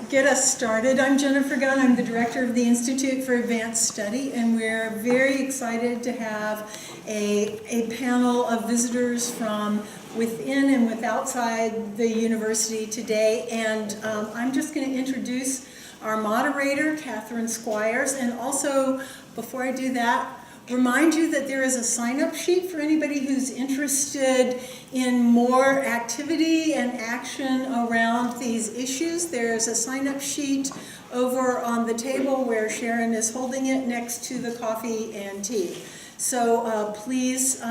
get us started. I'm Jennifer Gunn. I'm the director of the Institute for Advanced Study, and we're very excited to have a panel of visitors from within and with outside the university today. And I'm just going to introduce our moderator, Catherine Squires, and also, before I do that, remind you that there is a sign-up sheet for anybody who's interested in more activity and action around these issues. There's a sign-up sheet over on the table where Sharon is holding it next to the coffee and tea. So please,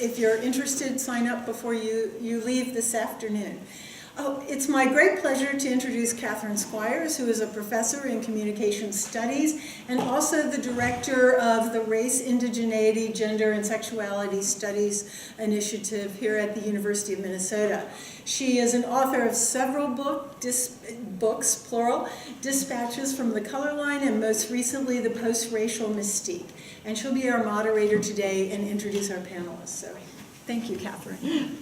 if you're interested, sign up before you leave this afternoon. Oh, it's my great pleasure to introduce Catherine Squires, who is a professor in communication studies and also the director of the Race, Indigeneity, Gender, and Sexuality Studies Initiative here at the University of Minnesota. She is an author of several books, plural, Dispatches from the Color Line, and most recently, The Post-Racial Mystique. And she'll be our moderator today and introduce our panelists. So thank you, Catherine.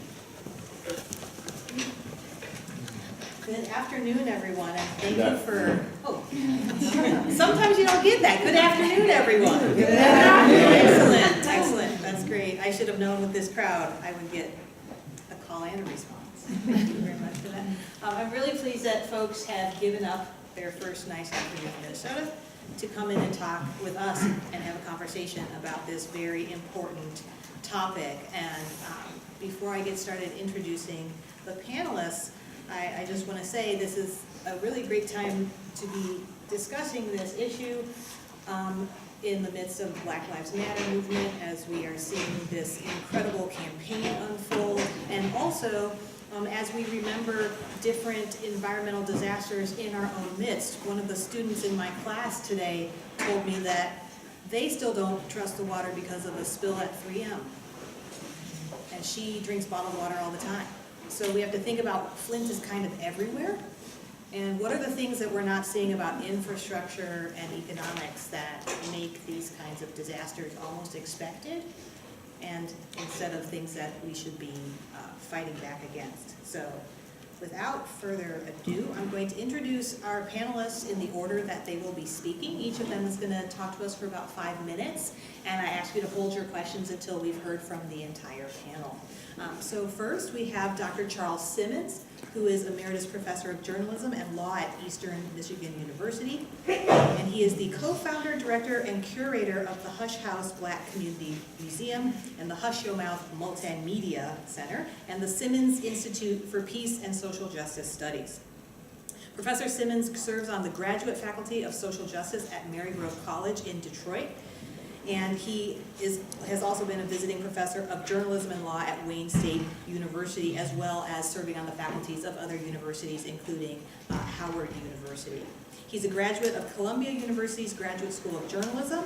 Good afternoon, everyone, and thank you for, sometimes you don't get that. Good afternoon, everyone. Good afternoon. Excellent, excellent, that's great. I should have known with this crowd, I would get a call and a response. Thank you very much for that. I'm really pleased that folks have given up their first nice afternoon in Minnesota to come in and talk with us and have a conversation about this very important topic. And before I get started introducing the panelists, I just want to say this is a really great time to be discussing this issue in the midst of Black Lives Matter movement as we are seeing this incredible campaign unfold, and also as we remember different environmental disasters in our own midst. One of the students in my class today told me that they still don't trust the water because of a spill at 3M, and she drinks bottled water all the time. So we have to think about Flint is kind of everywhere, and what are the things that we're not seeing about infrastructure and economics that make these kinds of disasters almost expected, and instead of things that we should be fighting back against. So without further ado, I'm going to introduce our panelists in the order that they will be speaking. Each of them is going to talk to us for about 5 minutes, and I ask you to hold your questions until we've heard from the entire panel. So first we have Dr. Charles Simmons, who is Emeritus Professor of Journalism and Law at Eastern Michigan University. And he is the co-founder, director, and curator of the Hush House Black Community Museum and the Hush Your Mouth Multimedia Center and the Simmons Institute for Peace and Social Justice Studies. Professor Simmons serves on the graduate faculty of social justice at Marygrove College in Detroit. And he has also been a visiting professor of journalism and law at Wayne State University, as well as serving on the faculties of other universities, including Howard University. He's a graduate of Columbia University's Graduate School of Journalism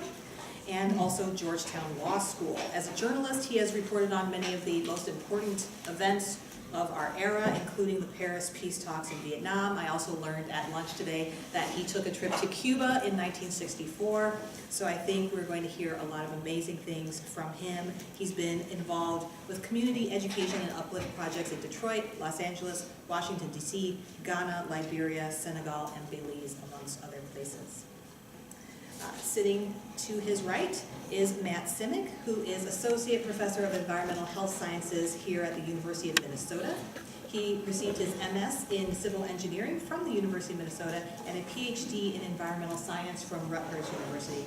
and also Georgetown Law School. As a journalist, he has reported on many of the most important events of our era, including the Paris peace talks in Vietnam. I also learned at lunch today that he took a trip to Cuba in 1964. So I think we're going to hear a lot of amazing things from him. He's been involved with community education and uplift projects in Detroit, Los Angeles, Washington, D.C., Ghana, Liberia, Senegal, and Belize, amongst other places. Sitting to his right is Matt Simcik, who is Associate Professor of Environmental Health Sciences here at the University of Minnesota. He received his MS in Civil Engineering from the University of Minnesota and a PhD in Environmental Science from Rutgers University.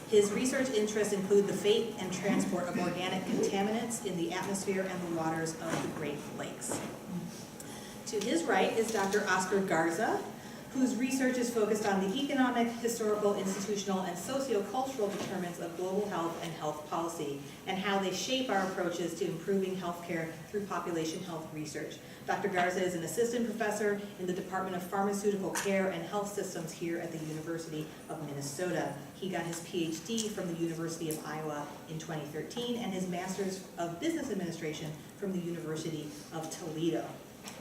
His research interests include the fate and transport of organic contaminants in the atmosphere and the waters of the Great Lakes. To his right is Dr. Oscar Garza, whose research is focused on the economic, historical, institutional, and sociocultural determinants of global health and health policy, and how they shape our approaches to improving healthcare through population health research. Dr. Garza is an assistant professor in the Department of Pharmaceutical Care and Health Systems here at the University of Minnesota. He got his PhD from the University of Iowa in 2013 and his Master's of Business Administration from the University of Toledo.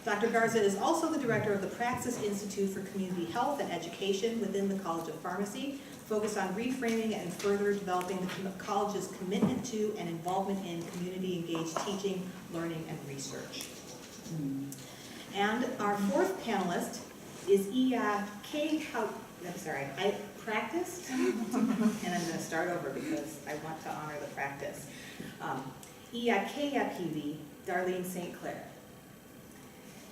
Dr. Garza is also the director of the Praxis Institute for Community Health and Education within the College of Pharmacy, focused on reframing and further developing the college's commitment to and involvement in community-engaged teaching, learning, and research. And our fourth panelist is Iyekiyapiwin. I'm sorry, I practiced, and I'm going to start over because I want to honor the practice. Iyekiyapiwin, Darlene St. Clair.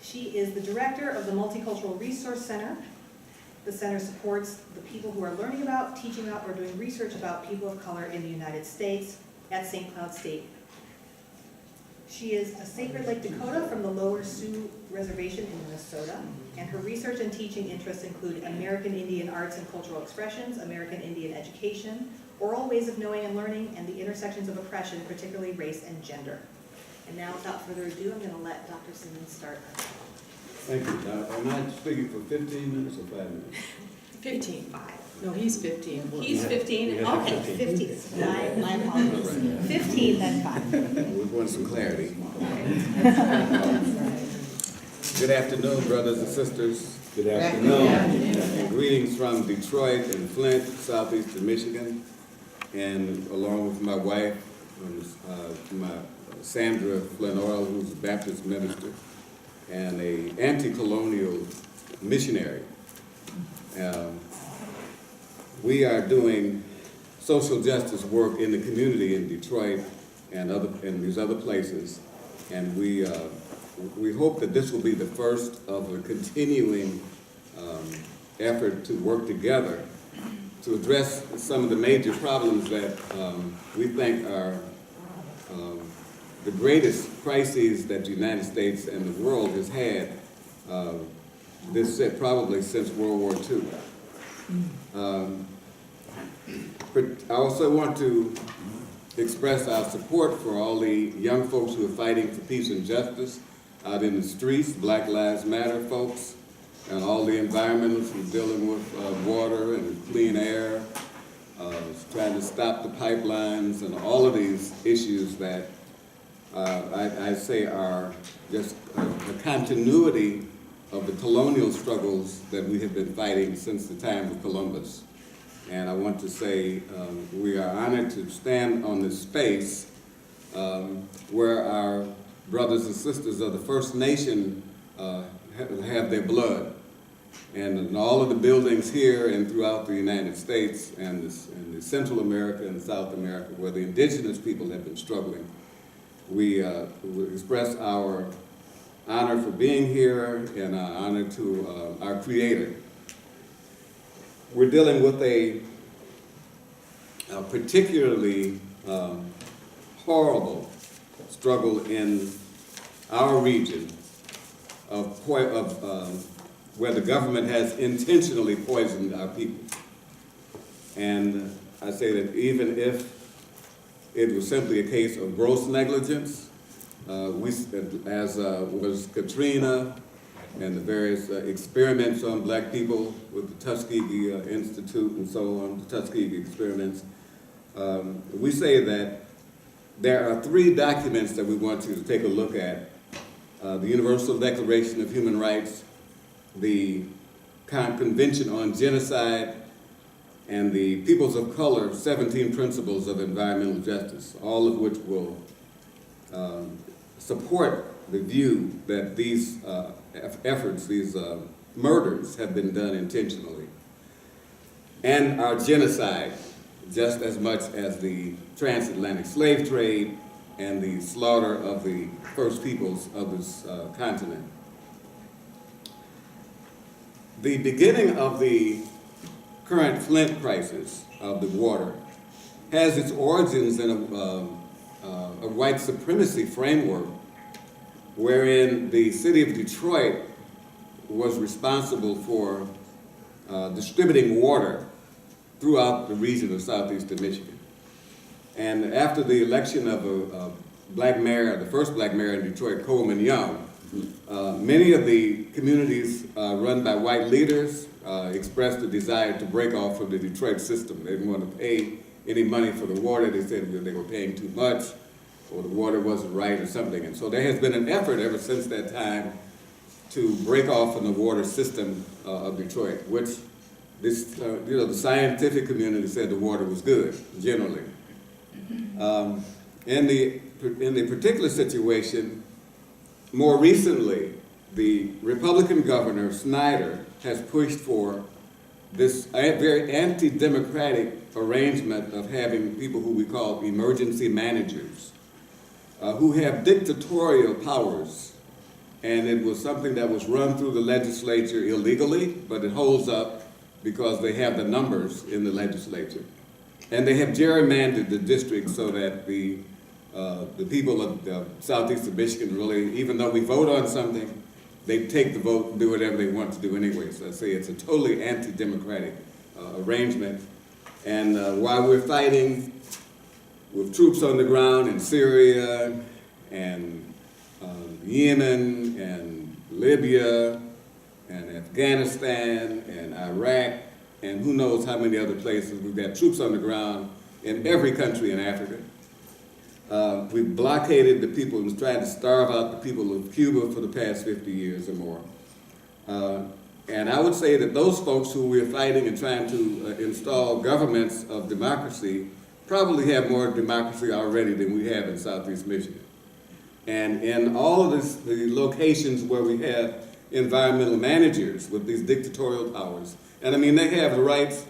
She is the director of the Multicultural Resource Center. The center supports the people who are learning about, teaching about, or doing research about people of color in the United States at St. Cloud State. She is a Sacred Lake Dakota from the Lower Sioux Reservation in Minnesota, and her research and teaching interests include American Indian arts and cultural expressions, American Indian education, oral ways of knowing and learning, and the intersections of oppression, particularly race and gender. And now, without further ado, I'm going to let Dr. Simmons start. Thank you. Now, am I speaking for 15 minutes or 5 minutes? 15. 5. No, he's 15. He's 15? We have Okay, 15. My apologies. 15, then 5. We want some clarity. Good afternoon, brothers and sisters. Good afternoon. And greetings from Detroit and Flint, southeastern Michigan, and along with my wife, Sandra Flint Oil, who's a Baptist minister and a anti-colonial missionary. We are doing social justice work in the community in Detroit and these other places, and we hope that this will be the first of a continuing effort to work together to address some of the major problems that we think are the greatest crises that the United States and the world has had probably since World War II. I also want to express our support for all the young folks who are fighting for peace and justice out in the streets, Black Lives Matter folks, and all the environmentalists who are dealing with water and clean air, trying to stop the pipelines, and all of these issues that I say are just a continuity of the colonial struggles that we have been fighting since the time of Columbus. And I want to say we are honored to stand on this space where our brothers and sisters of the First Nation have their blood. And in all of the buildings here and throughout the United States and the Central America and South America, where the indigenous people have been struggling, we express our honor for being here and our honor to our Creator. We're dealing with a particularly horrible struggle in our region where the government has intentionally poisoned our people. And I say that even if it was simply a case of gross negligence, as was Katrina and the various experiments on black people with the Tuskegee Institute and so on, the Tuskegee experiments, we say that there are 3 documents that we want you to take a look at. The Universal Declaration of Human Rights, the Convention on Genocide, and the Peoples of Color 17 Principles of Environmental Justice, all of which will support the view that these efforts, these murders have been done intentionally, and our genocide, just as much as the transatlantic slave trade and the slaughter of the first peoples of this continent. The beginning of the current Flint crisis of the water has its origins in a white supremacy framework wherein the city of Detroit was responsible for distributing water throughout the region of southeastern Michigan. And after the election of a black mayor, the first black mayor in Detroit, Coleman Young, many of the communities run by white leaders expressed a desire to break off from the Detroit system. They didn't want to pay any money for the water. They said they were paying too much, or the water wasn't right or something. And so there has been an effort ever since that time to break off from the water system of Detroit, which this, the scientific community said the water was good, generally. In the particular situation, more recently, the Republican governor, Snyder, has pushed for this very anti-democratic arrangement of having people who we call emergency managers, who have dictatorial powers. And it was something that was run through the legislature illegally, but it holds up because they have the numbers in the legislature. And they have gerrymandered the district so that the people of southeast of Michigan really, even though we vote on something, they take the vote and do whatever they want to do anyway. So I say it's a totally anti-democratic arrangement. And while we're fighting with troops on the ground in Syria and Yemen and Libya and Afghanistan and Iraq and who knows how many other places, we've got troops on the ground in every country in Africa. We've blockaded the people and tried to starve out the people of Cuba for the past 50 years or more. And I would say that those folks who we're fighting and trying to install governments of democracy probably have more democracy already than we have in Southeast Michigan. And in all of the locations where we have environmental managers with these dictatorial powers, and I mean they have the rights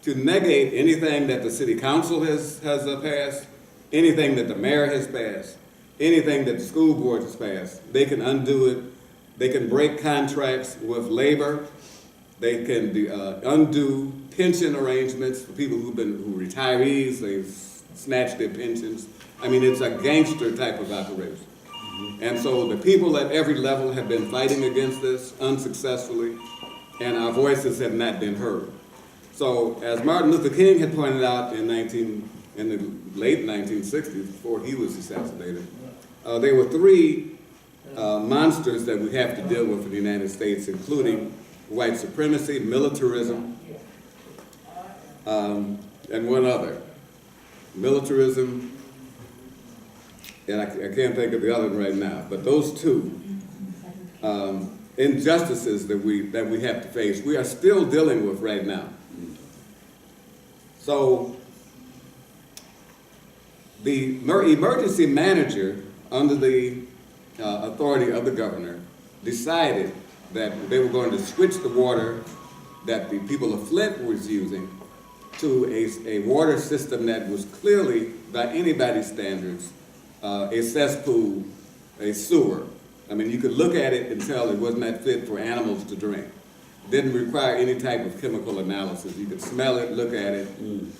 to negate anything that the city council has passed, anything that the mayor has passed, anything that the school board has passed. They can undo it. They can break contracts with labor. They can undo pension arrangements for people who retirees. They've snatched their pensions. I mean, it's a gangster type of operation. And so the people at every level have been fighting against this unsuccessfully, and our voices have not been heard. So as Martin Luther King had pointed out in the late 1960s, before he was assassinated, there were three monsters that we have to deal with in the United States, including white supremacy, militarism, and one other. Militarism, and I can't think of the other one right now, but those two injustices that we have to face, we are still dealing with right now. So the emergency manager, under the authority of the governor, decided that they were going to switch the water that the people of Flint was using to a water system that was clearly, by anybody's standards, a cesspool, a sewer. I mean, you could look at it and tell it was not fit for animals to drink. Didn't require any type of chemical analysis. You could smell it, look at it.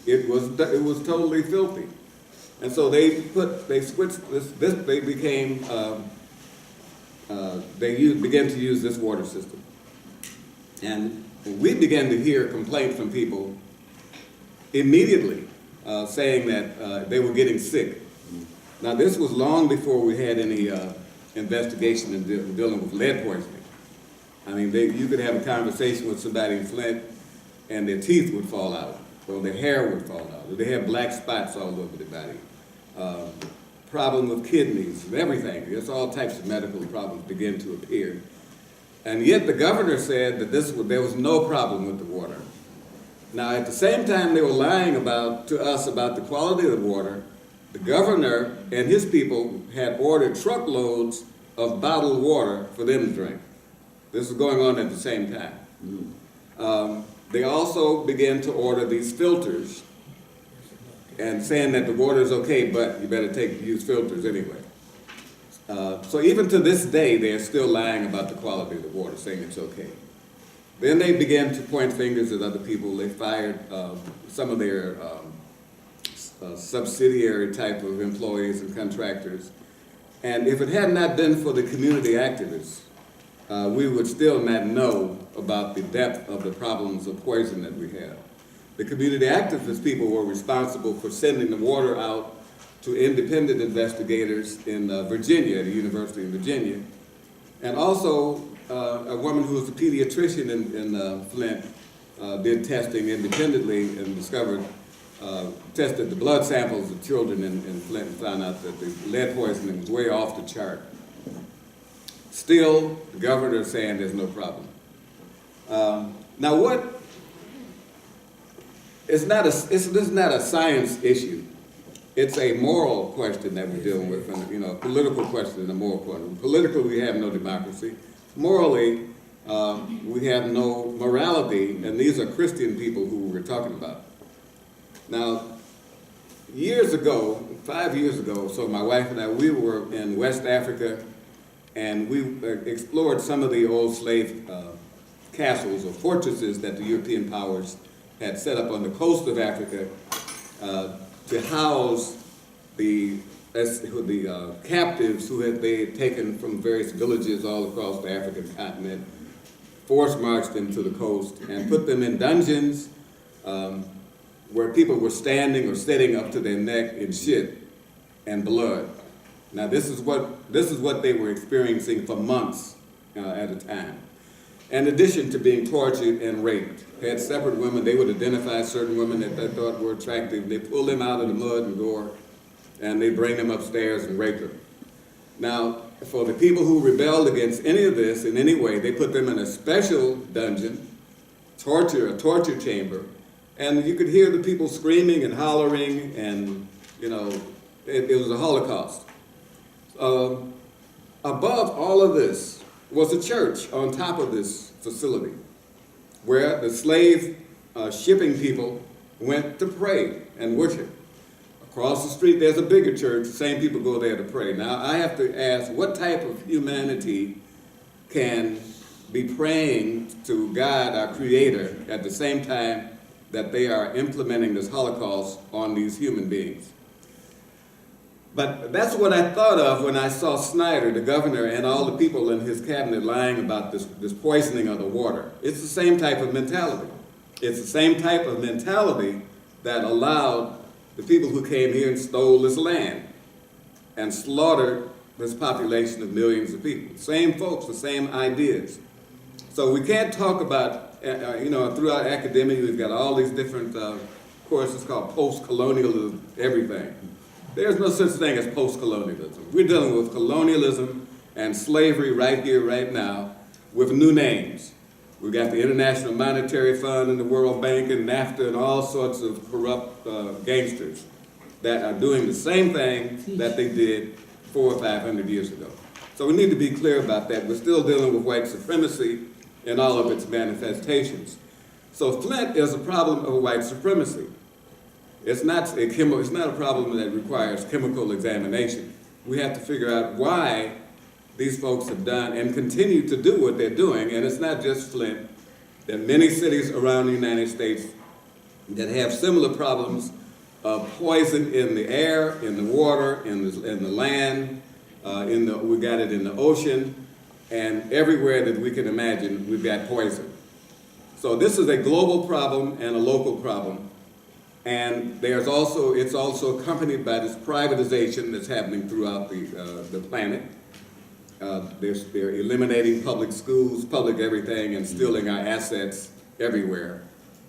It was totally filthy. And so they switched this they became, began to use this water system. And we began to hear complaints from people immediately saying that they were getting sick. Now this was long before we had any investigation in dealing with lead poisoning. I mean, you could have a conversation with somebody in Flint and their teeth would fall out, or their hair would fall out, or they have black spots all over their body. Problem with kidneys and everything. There's all types of medical problems begin to appear. And yet the governor said that there was no problem with the water. Now at the same time they were lying to us about the quality of the water, the governor and his people had ordered truckloads of bottled water for them to drink. This was going on at the same time. They also began to order these filters and saying that the water is okay, but you better use filters anyway. So even to this day, they're still lying about the quality of the water, saying it's okay. Then they began to point fingers at other people. They fired some of their subsidiary type of employees and contractors. And if it had not been for the community activists, we would still not know about the depth of the problems of poison that we have. The community activist people were responsible for sending the water out to independent investigators in Virginia, at the University of Virginia. And also, a woman who was a pediatrician in Flint did testing independently and tested the blood samples of children in Flint and found out that the lead poisoning was way off the chart. Still, the governor is saying there's no problem. Now this is not a science issue. It's a moral question that we're dealing with, and a political question and a moral question. Politically, we have no democracy. Morally, We have no morality, and these are Christian people who we're talking about. Now, years ago, 5 years ago, so my wife and I, we were in West Africa, and we explored some of the old slave castles or fortresses that the European powers had set up on the coast of Africa to house the captives who they had taken from various villages all across the African continent, force marched them to the coast, and put them in dungeons where people were standing or sitting up to their neck in shit and blood. Now this is what they were experiencing for months at a time. In addition to being tortured and raped. They had separate women. They would identify certain women that they thought were attractive. They pull them out of the mud and gore, and they bring them upstairs and rape them. Now, for the people who rebelled against any of this in any way, they put them in a special dungeon, a torture chamber, and you could hear the people screaming and hollering, and it was a Holocaust. Above all of this was a church on top of this facility, where the slave shipping people went to pray and worship. Across the street, there's a bigger church. The same people go there to pray. Now, I have to ask, what type of humanity can be praying to God, our Creator, at the same time that they are implementing this Holocaust on these human beings? But that's what I thought of when I saw Snyder, the governor, and all the people in his cabinet lying about this poisoning of the water. It's the same type of mentality. It's the same type of mentality that allowed the people who came here and stole this land and slaughtered this population of millions of people. Same folks, the same ideas. So we can't talk about, throughout academia, we've got all these different courses called post-colonialism, everything. There's no such thing as post-colonialism. We're dealing with colonialism and slavery right here, right now, with new names. We've got the International Monetary Fund and the World Bank and NAFTA and all sorts of corrupt gangsters that are doing the same thing that they did 400 or 500 years ago. So we need to be clear about that. We're still dealing with white supremacy in all of its manifestations. So Flint is a problem of white supremacy. It's not a problem that requires chemical examination. We have to figure out why these folks have done and continue to do what they're doing. And it's not just Flint. There are many cities around the United States that have similar problems of poison in the air, in the water, in the land, we got it in the ocean, and everywhere that we can imagine, we've got poison. So this is a global problem and a local problem. And it's also accompanied by this privatization that's happening throughout the planet. They're eliminating public schools, public everything, and stealing our assets everywhere,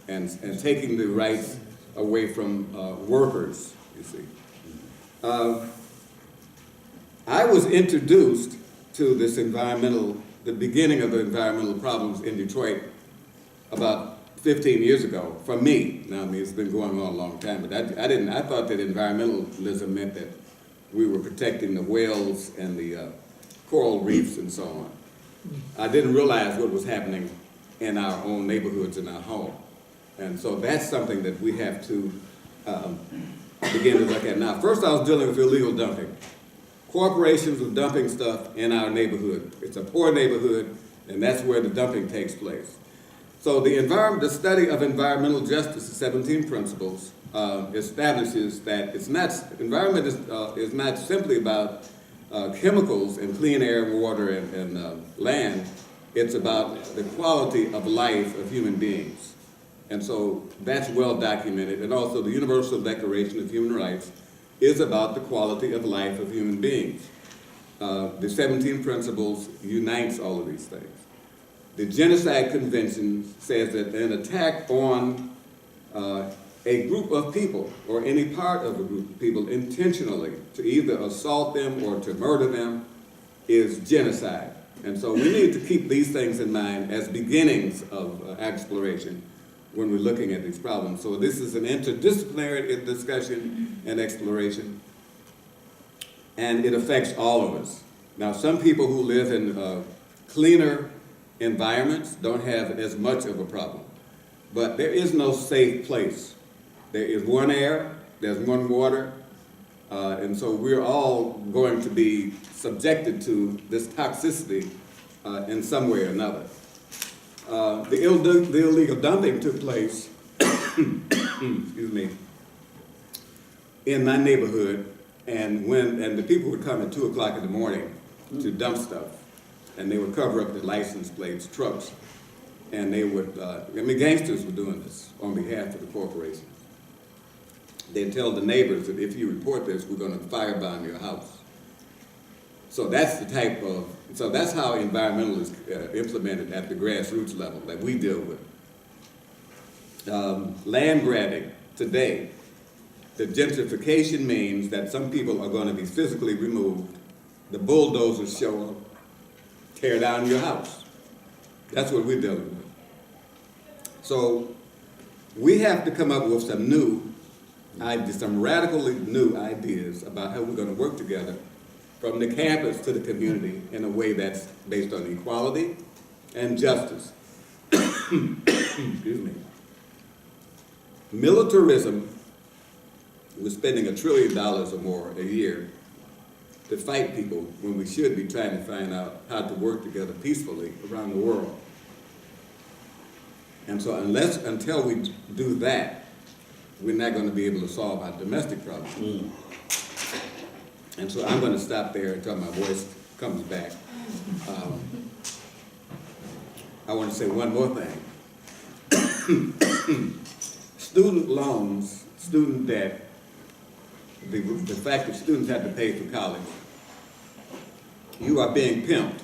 and taking the rights away from workers, you see. I was introduced to the beginning of the environmental problems in Detroit about 15 years ago, for me. Now, it's been going on a long time, but I thought that environmentalism meant that we were protecting the whales and the coral reefs and so on. I didn't realize what was happening in our own neighborhoods and our home. And so that's something that we have to begin to look at now. First, I was dealing with illegal dumping. Corporations were dumping stuff in our neighborhood. It's a poor neighborhood, and that's where the dumping takes place. So the study of environmental justice, the 17 principles, establishes that environment is not simply about chemicals and clean air, water, and land. It's about the quality of life of human beings. And so that's well documented. And also the Universal Declaration of Human Rights is about the quality of life of human beings. The 17 principles unites all of these things. The Genocide Convention says that an attack on a group of people or any part of a group of people intentionally to either assault them or to murder them is genocide. And so we need to keep these things in mind as beginnings of exploration when we're looking at these problems. So this is an interdisciplinary discussion and exploration, and it affects all of us. Now, some people who live in cleaner environments don't have as much of a problem. But there is no safe place. There is one air, there's one water, and so we're all going to be subjected to this toxicity in some way or another. The illegal dumping took place, excuse me, in my neighborhood, and the people would come at 2 o'clock in the morning to dump stuff, and they would cover up the license plates, trucks, and they would, gangsters were doing this on behalf of the corporation. They'd tell the neighbors that if you report this, we're gonna firebomb your house. So that's the type of, so that's how environmentalists implemented at the grassroots level that we deal with. Land grabbing today, the gentrification means that some people are going to be physically removed. The bulldozers show up, tear down your house. That's what we're dealing with. So we have to come up with some radically new ideas about how we're going to work together from the campus to the community in a way that's based on equality and justice. Excuse me. Militarism, we're spending $1 trillion or more a year to fight people when we should be trying to find out how to work together peacefully around the world. And so until we do that, we're not going to be able to solve our domestic problems. And so I'm going to stop there until my voice comes back. I want to say one more thing. Student loans, student debt, the fact that students have to pay for college, you are being pimped.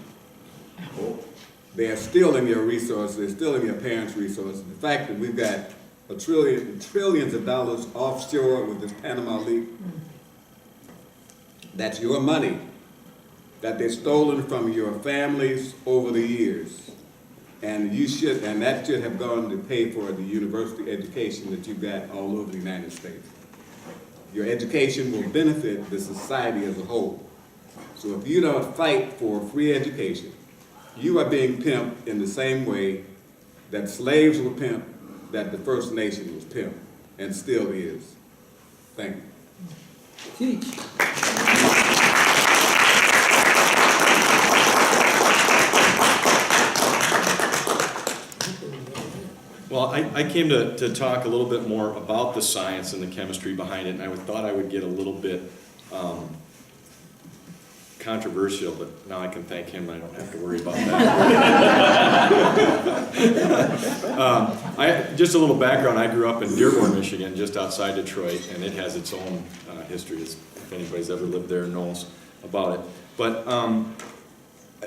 They are stealing your resources, they're stealing your parents' resources. The fact that we've got trillions of dollars offshore with this Panama leak, that's your money that they've stolen from your families over the years. And that should have gone to pay for the university education that you've got all over the United States. Your education will benefit the society as a whole. So if you don't fight for free education, you are being pimped in the same way that slaves were pimped, that the First Nation was pimped, and still is. Thank you. Teach. Well, I came to talk a little bit more about the science and the chemistry behind it, and I thought I would get a little bit controversial, but now I can thank him and I don't have to worry about that. Just a little background, I grew up in Dearborn, Michigan, just outside Detroit, and it has its own history, if anybody's ever lived there knows about it. But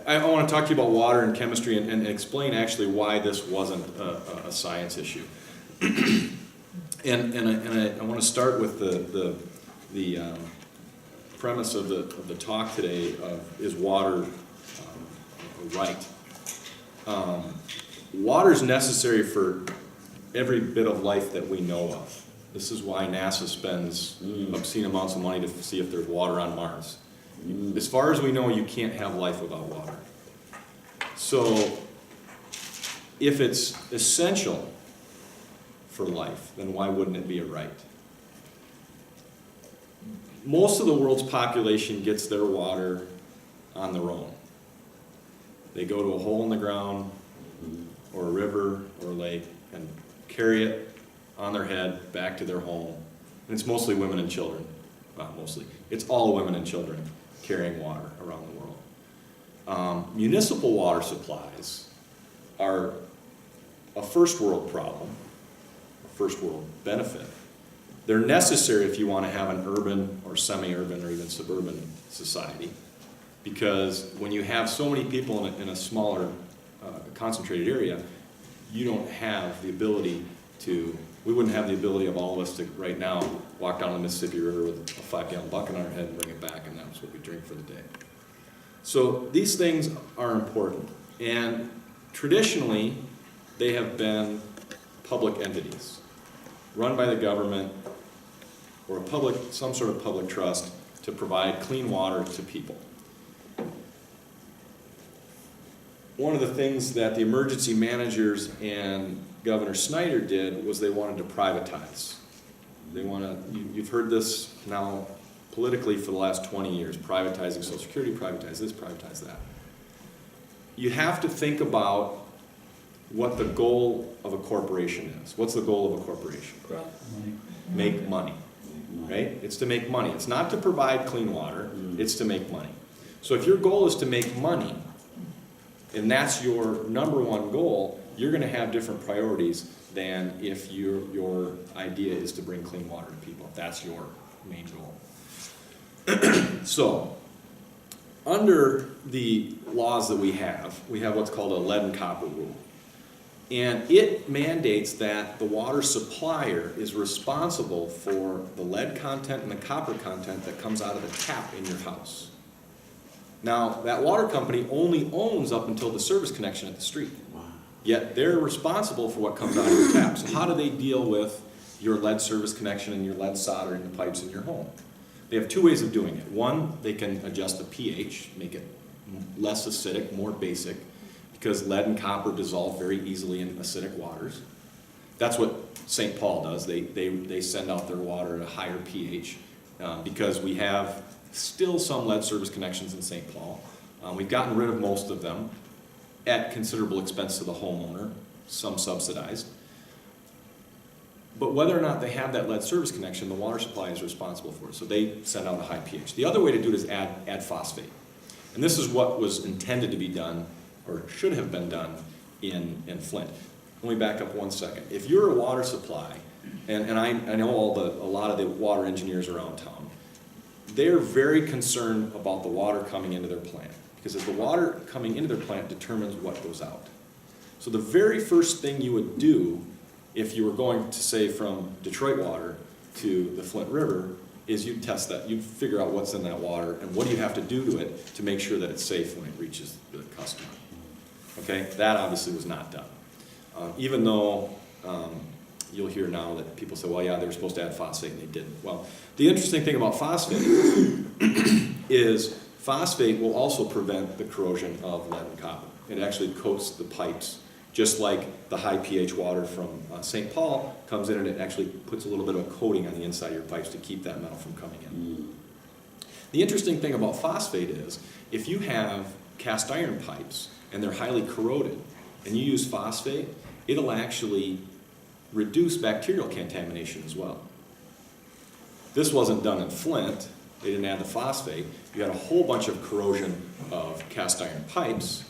I want to talk to you about water and chemistry and explain actually why this wasn't a science issue. and I want to start with the premise of the talk today is water a right? Water is necessary for every bit of life that we know of. This is why NASA spends obscene amounts of money to see if there's water on Mars. As far as we know, you can't have life without water. So, if it's essential for life, then why wouldn't it be a right? Most of the world's population gets their water on their own. They go to a hole in the ground, or a river, or a lake, and carry it on their head back to their home. And it's mostly women and children. Not mostly. It's all women and children carrying water around the world. Municipal water supplies are a first world problem, a first world benefit. They're necessary if you want to have an urban or semi-urban or even suburban society, because when you have so many people in a smaller concentrated area, you don't have the ability to, we wouldn't have the ability of all of us to right now walk down the Mississippi River with a 5-gallon bucket on our head and bring it back, and that's what we drink for the day. So these things are important, and traditionally they have been public entities run by the government or some sort of public trust to provide clean water to people. one of the things that the emergency managers and Governor Snyder did was they wanted to privatize. You've heard this now politically for the last 20 years, privatizing Social Security, privatize this, privatize that. You have to think about what the goal of a corporation is. What's the goal of a corporation? Make money, right? It's to make money. It's not to provide clean water, it's to make money. So if your goal is to make money, and that's your number one goal, you're going to have different priorities than if your idea is to bring clean water to people. That's your main goal. So, under the laws that we have what's called a lead and copper rule. And it mandates that the water supplier is responsible for the lead content and the copper content that comes out of the tap in your house. Now, that water company only owns up until the service connection at the street. Yet they're responsible for what comes out of your tap. So how do they deal with your lead service connection and your lead soldering the pipes in your home? They have two ways of doing it. One, they can adjust the pH, make it less acidic, more basic, because lead and copper dissolve very easily in acidic waters. That's what St. Paul does. They send out their water at a higher pH because we have still some lead service connections in St. Paul. We've gotten rid of most of them at considerable expense to the homeowner, some subsidized. But whether or not they have that lead service connection, the water supply is responsible for it. So they send out a high pH. The other way to do it is add phosphate. And this is what was intended to be done, or should have been done, in Flint. Let me back up 1 second. If you're a water supply, and I know a lot of the water engineers around town, they're very concerned about the water coming into their plant. Because as the water coming into their plant determines what goes out. So the very first thing you would do if you were going to say from Detroit water to the Flint River is you'd test that. You'd figure out what's in that water and what do you have to do to it to make sure that it's safe when it reaches the customer. Okay, that obviously was not done. Even though you'll hear now that people say, well, yeah, they were supposed to add phosphate and they didn't. Well, the interesting thing about phosphate is phosphate will also prevent the corrosion of lead and copper. It actually coats the pipes, just like the high pH water from St. Paul comes in and it actually puts a little bit of a coating on the inside of your pipes to keep that metal from coming in. The interesting thing about phosphate is if you have cast iron pipes and they're highly corroded and you use phosphate, it'll actually reduce bacterial contamination as well. This wasn't done in Flint. They didn't add the phosphate. You had a whole bunch of corrosion of cast iron pipes.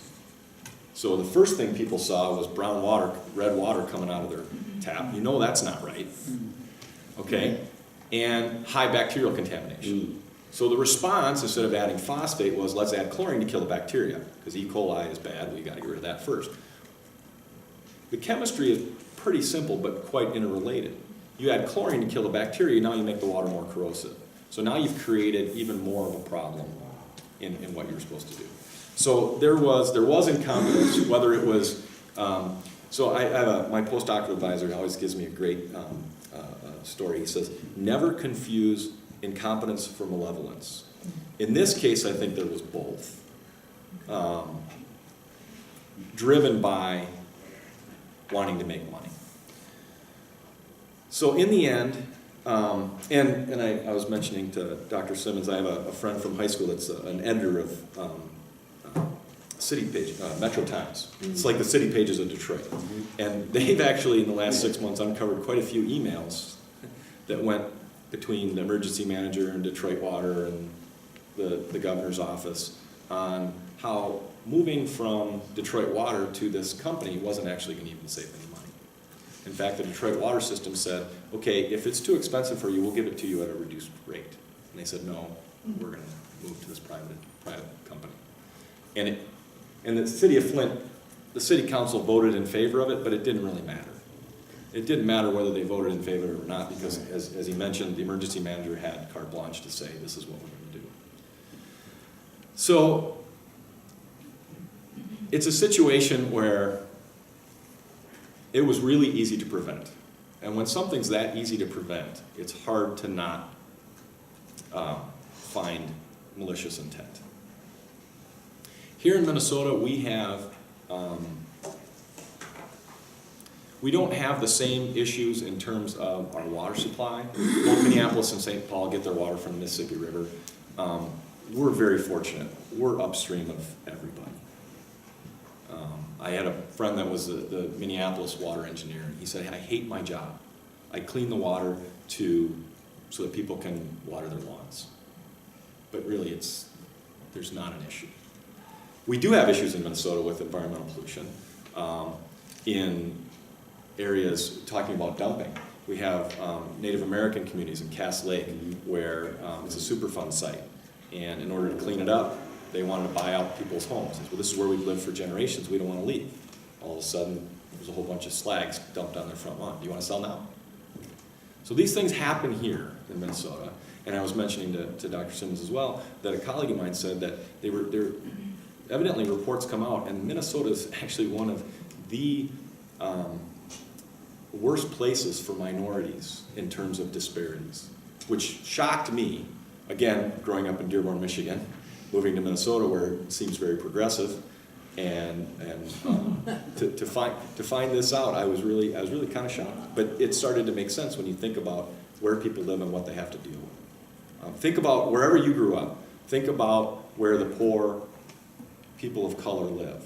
So the first thing people saw was brown water, red water coming out of their tap. You know that's not right. Okay? And high bacterial contamination. So the response, instead of adding phosphate, was let's add chlorine to kill the bacteria, because E. coli is bad. We got to get rid of that first. The chemistry is pretty simple, but quite interrelated. You add chlorine to kill the bacteria, now you make the water more corrosive. So now you've created even more of a problem in what you were supposed to do. So there was incompetence, whether it was, so I have my postdoctoral advisor always gives me a great story. He says, never confuse incompetence for malevolence. In this case, I think there was both. Driven by wanting to make money. So in the end, and I was mentioning to Dr. Simmons, I have a friend from high school that's an editor of city page, Metro Times. It's like the city pages of Detroit. And they've actually, in the last 6 months, uncovered quite a few emails that went between the emergency manager and Detroit Water and the governor's office on how moving from Detroit Water to this company wasn't actually going to even save any money. In fact, the Detroit Water System said, okay, if it's too expensive for you, we'll give it to you at a reduced rate. And they said, no, we're going to move to this private company. And the city of Flint, the city council voted in favor of it, but it didn't really matter. It didn't matter whether they voted in favor or not, because as he mentioned, the emergency manager had carte blanche to say, this is what we're going to do. So it's a situation where it was really easy to prevent. And when something's that easy to prevent, it's hard to not find malicious intent. Here in Minnesota, we have We don't have the same issues in terms of our water supply. Both Minneapolis and St. Paul get their water from the Mississippi River. We're very fortunate. We're upstream of everybody. I had a friend that was the Minneapolis water engineer, and he said, I hate my job. I clean the water so that people can water their lawns. But really, there's not an issue. We do have issues in Minnesota with environmental pollution. In areas talking about dumping, we have Native American communities in Cass Lake where it's a Superfund site. And in order to clean it up, they wanted to buy out people's homes. Well, this is where we've lived for generations. We don't want to leave. All of a sudden, there's a whole bunch of slags dumped on their front lawn. Do you want to sell now? So these things happen here in Minnesota. And I was mentioning to Dr. Simmons as well that a colleague of mine said that there evidently reports come out, and Minnesota is actually one of the worst places for minorities in terms of disparities, which shocked me. Again, growing up in Dearborn, Michigan, moving to Minnesota where it seems very progressive, and to find this out, I was really kind of shocked. But it started to make sense when you think about where people live and what they have to deal with. Think about wherever you grew up. Think about where the poor people of color live.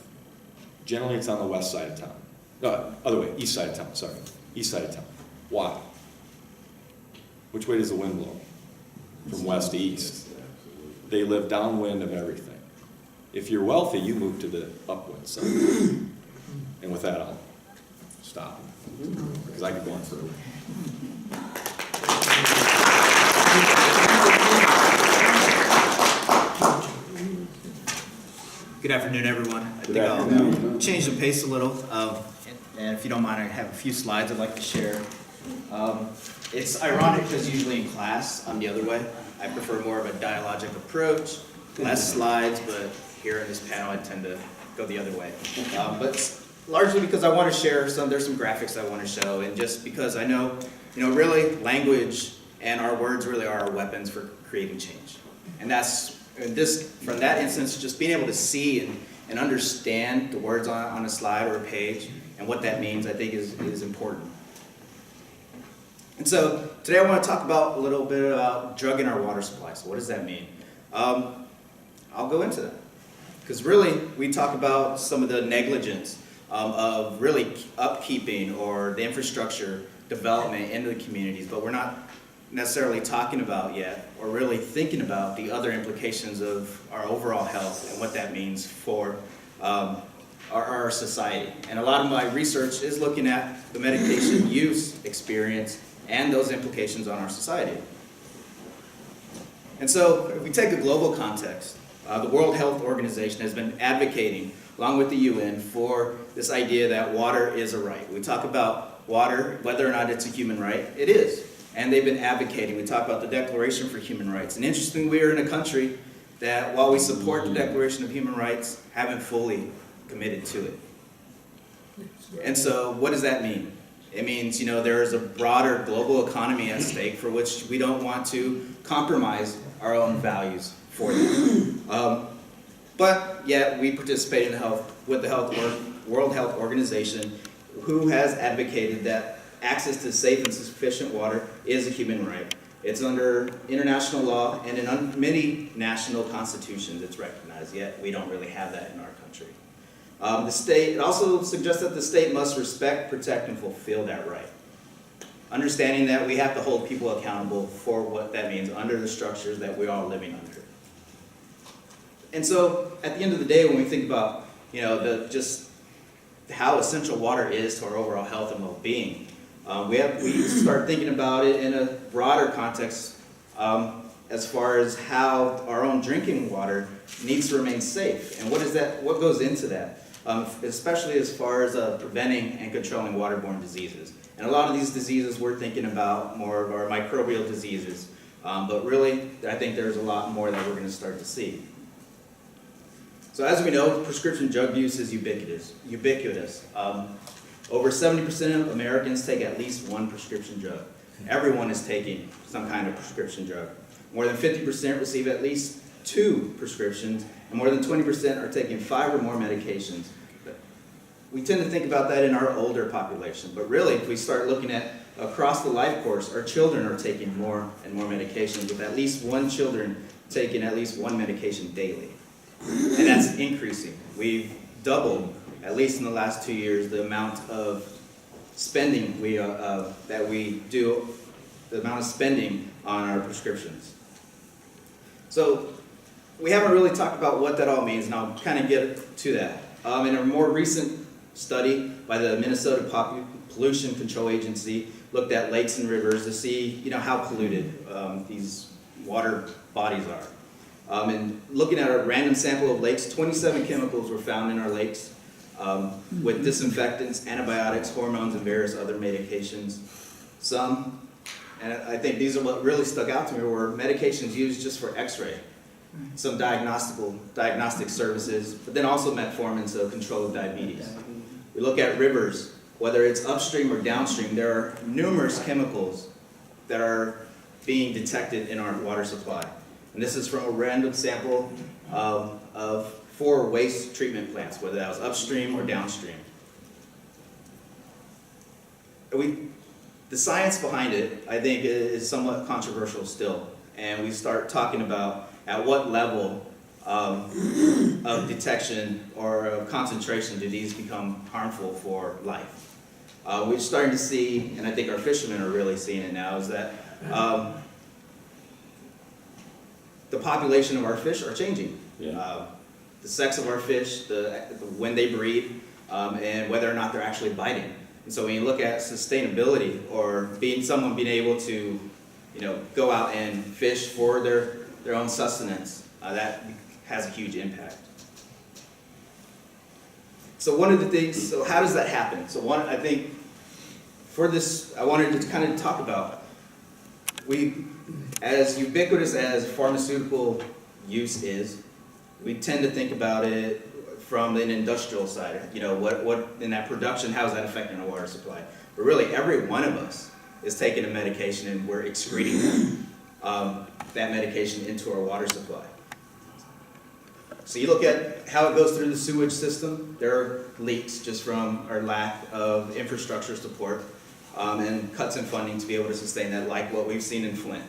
Generally, it's on the west side of town. Other way, east side of town. Sorry, east side of town. Why? Which way does the wind blow? From west to east. They live downwind of everything. If you're wealthy, you move to the upwind side. And with that, I'll stop, because I could go on further. Good afternoon, everyone. I think I'll change the pace a little. And if you don't mind, I have a few slides I'd like to share. It's ironic because usually in class, I'm the other way. I prefer more of a dialogic approach, less slides, but here in this panel, I tend to go the other way. But largely because I want to share there's some graphics I want to show, and just because I know, really language and our words really are our weapons for creating change. And from that instance, just being able to see and understand the words on a slide or a page and what that means, I think is important. And so today I want to talk about a little bit about drugging our water supply. So what does that mean? I'll go into that. Because really, we talk about some of the negligence of really upkeeping or the infrastructure development into the communities, but we're not necessarily talking about yet or really thinking about the other implications of our overall health and what that means for our society. And a lot of my research is looking at the medication use experience and those implications on our society. And so if we take a global context, the World Health Organization has been advocating, along with the UN, for this idea that water is a right. We talk about water, whether or not it's a human right, it is. And they've been advocating. We talk about the Declaration for Human Rights. And interestingly, we are in a country that, while we support the Declaration of Human Rights, haven't fully committed to it. And so what does that mean? It means, there is a broader global economy at stake for which we don't want to compromise our own values for them. But yet we participate with the World Health Organization, who has advocated that access to safe and sufficient water is a human right. It's under international law, and in many national constitutions it's recognized, yet we don't really have that in our country. It also suggests that the state must respect, protect, and fulfill that right. Understanding that we have to hold people accountable for what that means under the structures that we're all living under. And so, at the end of the day, when we think about, just how essential water is to our overall health and well-being, we start thinking about it in a broader context as far as how our own drinking water needs to remain safe. And what goes into that? Especially as far as preventing and controlling waterborne diseases. And a lot of these diseases we're thinking about more of our microbial diseases. But really, I think there's a lot more that we're going to start to see. So as we know, prescription drug use is ubiquitous. Over 70% of Americans take at least one prescription drug. Everyone is taking some kind of prescription drug. More than 50% receive at least 2 prescriptions, and more than 20% are taking 5 or more medications. we tend to think about that in our older population, but really, if we start looking at across the life course, our children are taking more and more medication, with at least one children taking at least one medication daily. And that's increasing. We've doubled, at least in the last 2 years, the amount of spending that we do, the amount of spending on our prescriptions. So we haven't really talked about what that all means, and I'll kind of get to that. In a more recent study by the Minnesota Pollution Control Agency, looked at lakes and rivers to see, how polluted these water bodies are. And looking at a random sample of lakes, 27 chemicals were found in our lakes, with disinfectants, antibiotics, hormones, and various other medications. Some, and I think these are what really stuck out to me, were medications used just for x-ray, some diagnostic services, but then also metformin, so control of diabetes. We look at rivers, whether it's upstream or downstream, there are numerous chemicals that are being detected in our water supply. And this is from a random sample of 4 waste treatment plants, whether that was upstream or downstream. The science behind it, I think, is somewhat controversial still. And we start talking about at what level of detection or of concentration do these become harmful for life. We're starting to see, and I think our fishermen are really seeing it now, is that the population of our fish are changing. Yeah. The sex of our fish, when they breed, and whether or not they're actually biting. And so when you look at sustainability, or someone being able to, go out and fish for their own sustenance, that has a huge impact. So one of the things, so how does that happen? So I think for this, I wanted to kind of talk about, as ubiquitous as pharmaceutical use is, we tend to think about it from an industrial side. What in that production, how is that affecting our water supply? But really, every one of us is taking a medication and we're excreting that medication into our water supply. So you look at how it goes through the sewage system. There are leaks just from our lack of infrastructure support and cuts in funding to be able to sustain that, like what we've seen in Flint.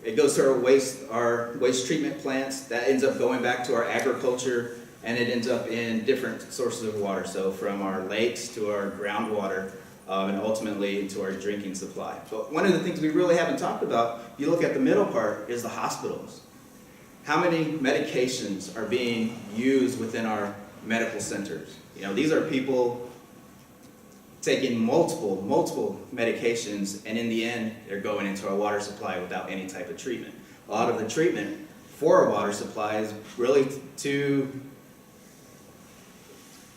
It goes to our waste treatment plants. That ends up going back to our agriculture, and it ends up in different sources of water. So from our lakes to our groundwater, and ultimately into our drinking supply. But one of the things we really haven't talked about, if you look at the middle part, is the hospitals. How many medications are being used within our medical centers? These are people taking multiple medications, and in the end, they're going into our water supply without any type of treatment. A lot of the treatment for our water supply is really to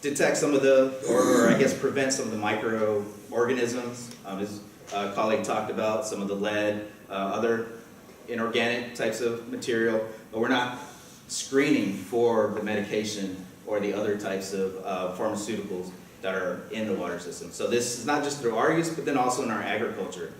detect some of or I guess prevent some of the microorganisms. As a colleague talked about, some of the lead, other inorganic types of material, but we're not screening for the medication or the other types of pharmaceuticals that are in the water system. So this is not just through our use, but then also in our agriculture.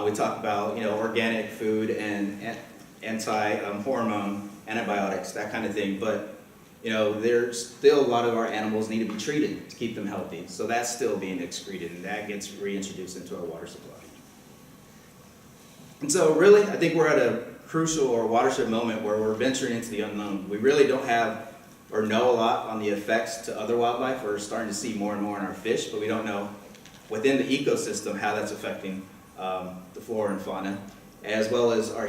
We talk about organic food and anti-hormone antibiotics, that kind of thing, but there's still a lot of our animals need to be treated to keep them healthy. So that's still being excreted, and that gets reintroduced into our water supply. And so really, I think we're at a crucial or watershed moment where we're venturing into the unknown. We really don't have or know a lot on the effects to other wildlife. We're starting to see more and more in our fish, but we don't know within the ecosystem how that's affecting the flora and fauna, as well as our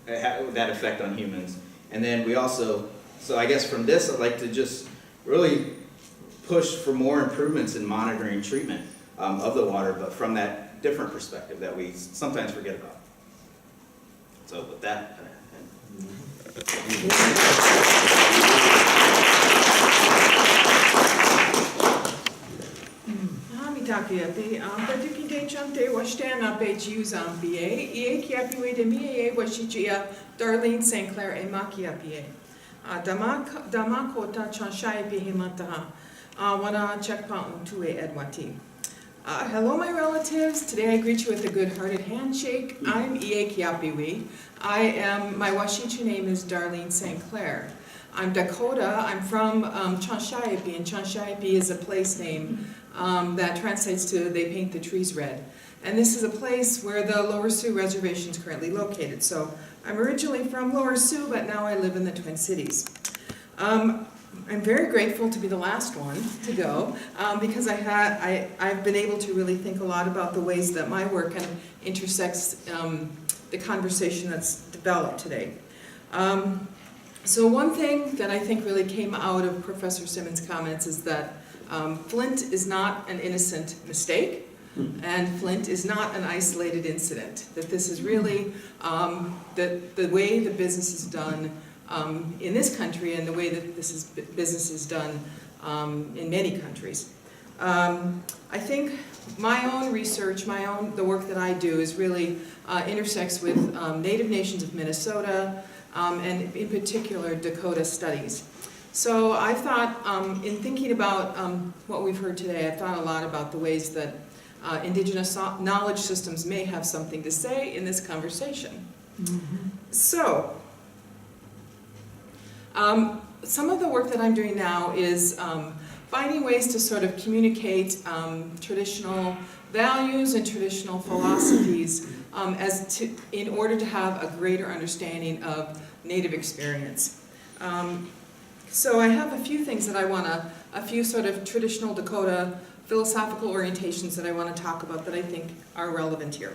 that effect on humans. And then we also, so I guess from this, I'd like to just really push for more improvements in monitoring and treatment of the water, but from that different perspective that we sometimes forget about. So with that, Iyekiyapiwin, Darlene St. Clair, Iyekiyapiwin. Damakota Chanshai Bihimataha. Wana Chekpa Untue Edwati. Hello, my relatives. Today I greet you with a good-hearted handshake. I'm Iyekiyapiwin. My Washichu name is Darlene St. Clair. I'm Dakota. I'm from Sexuality, and Sexuality is a place name that translates to "they paint the trees red." And this is a place where the Lower Sioux Reservation is currently located. So I'm originally from Lower Sioux, but now I live in the Twin Cities. I'm very grateful to be the last one to go because I've been able to really think a lot about the ways that my work kind of intersects the conversation that's developed today. So one thing that I think really came out of Professor Simmons' comments is that Flint is not an innocent mistake, and Flint is not an isolated incident. That this is really the way the business is done in this country and the way that business is done in many countries. I think my own research, the work that I do is really intersects with Native Nations of Minnesota and in particular Dakota studies. So I thought, in thinking about what we've heard today, I've thought a lot about the ways that Indigenous knowledge systems may have something to say in this conversation. So, some of the work that I'm doing now is finding ways to sort of communicate traditional values and traditional philosophies in order to have a greater understanding of Native experience. So I have a few things that a few sort of traditional Dakota philosophical orientations that I want to talk about that I think are relevant here.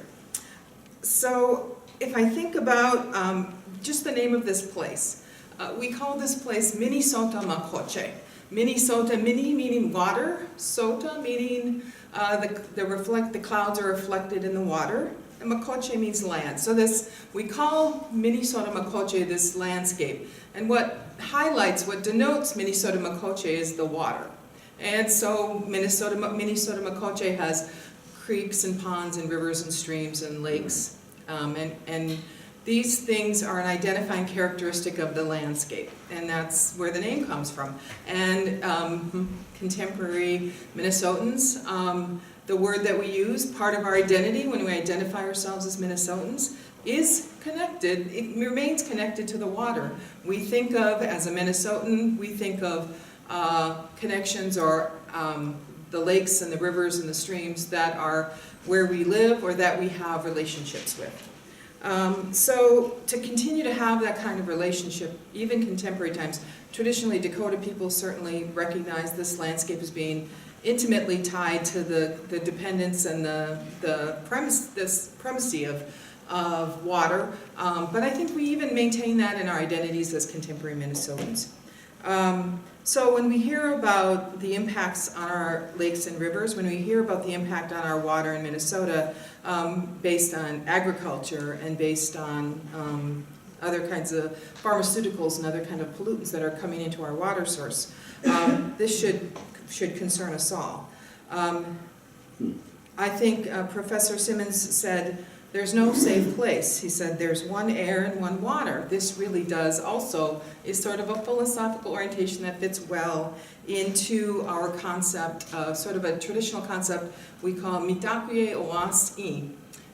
So if I think about just the name of this place, we call this place Minnesota Makoche. Minnesota, mini meaning water, sota meaning the clouds are reflected in the water, and Makoche means land. So we call Minnesota Makoche this landscape, and what denotes Minnesota Makoche is the water. And so Minnesota Makoche has creeks and ponds and rivers and streams and lakes, and these things are an identifying characteristic of the landscape, and that's where the name comes from. And contemporary Minnesotans, the word that we use, part of our identity when we identify ourselves as Minnesotans, is connected, it remains connected to the water. We think of, as a Minnesotan, we think of connections or the lakes and the rivers and the streams that are where we live or that we have relationships with. So to continue to have that kind of relationship, even contemporary times, traditionally Dakota people certainly recognize this landscape as being intimately tied to the dependence and the primacy of water, but I think we even maintain that in our identities as contemporary Minnesotans. So when we hear about the impacts on our lakes and rivers, when we hear about the impact on our water in Minnesota based on agriculture and based on other kinds of pharmaceuticals and other kind of pollutants that are coming into our water source, this should concern us all. I think Professor Simmons said, there's no safe place. He said there's one air and one water. This really is sort of a philosophical orientation that fits well into our concept, sort of a traditional concept we call mitakuye oas-i.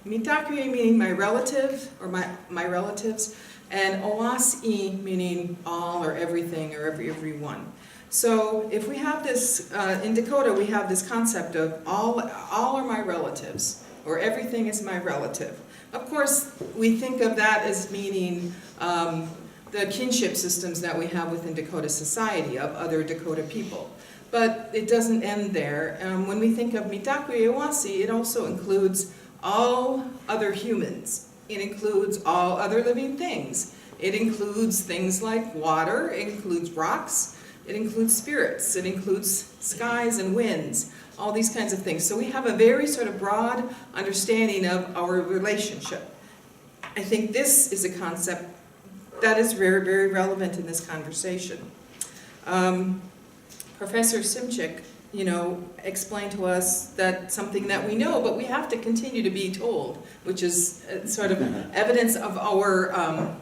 Mitakuye meaning my relative or my relatives, and oas-i meaning all or everything or everyone. So if we have this, in Dakota we have this concept of all are my relatives, or everything is my relative. Of course, we think of that as meaning the kinship systems that we have within Dakota society of other Dakota people. But it doesn't end there. When we think of mitakuye oasi, it also includes all other humans. It includes all other living things. It includes things like water, it includes rocks, it includes spirits, it includes skies and winds, all these kinds of things. So we have a very sort of broad understanding of our relationship. I think this is a concept that is very, very relevant in this conversation. Professor Simcik, explained to us that something that we know, but we have to continue to be told, which is sort of evidence of our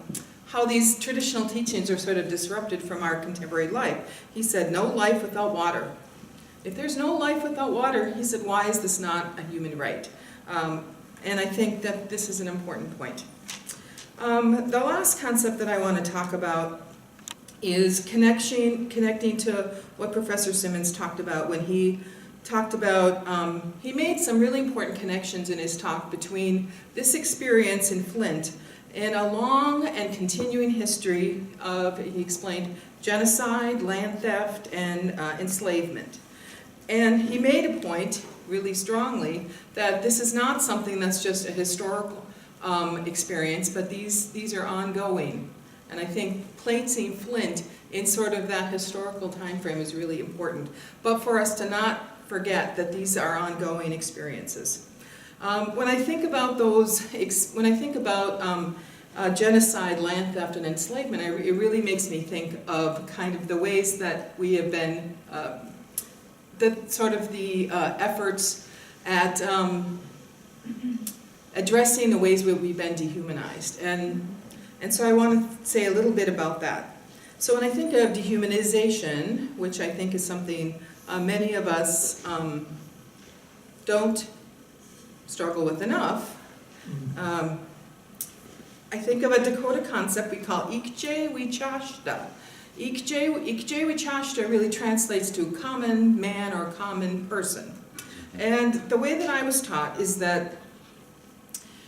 how these traditional teachings are sort of disrupted from our contemporary life. He said, no life without water. If there's no life without water, he said, why is this not a human right? And I think that this is an important point. The last concept that I want to talk about is connecting to what Professor Simmons talked about when he talked about, he made some really important connections in his talk between this experience in Flint and a long and continuing history of, he explained, genocide, land theft, and enslavement. And he made a point, really strongly, that this is not something that's just a historical experience, but these are ongoing. And I think placing Flint in sort of that historical time frame is really important. But for us to not forget that these are ongoing experiences. When I think about genocide, land theft, and enslavement, it really makes me think of kind of the ways that we have been, the efforts at addressing the ways where we've been dehumanized. And so I want to say a little bit about that. So when I think of dehumanization, which I think is something many of us don't struggle with enough, I think of a Dakota concept we call Iyekiyapiwin. Iyekiyapiwin really translates to common man or common person. And the way that I was taught is that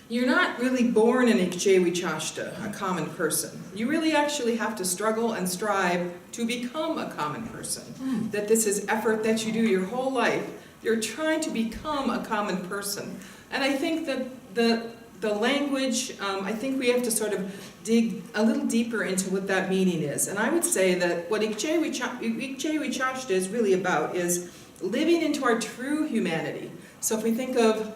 you're not really born in Iyekiyapiwin, a common person. You really actually have to struggle and strive to become a common person. That this is effort that you do your whole life. You're trying to become a common person. And I think that the language, I think we have to sort of dig a little deeper into what that meaning is. And I would say that what Iyekiyapiwin is really about is living into our true humanity. So if we think of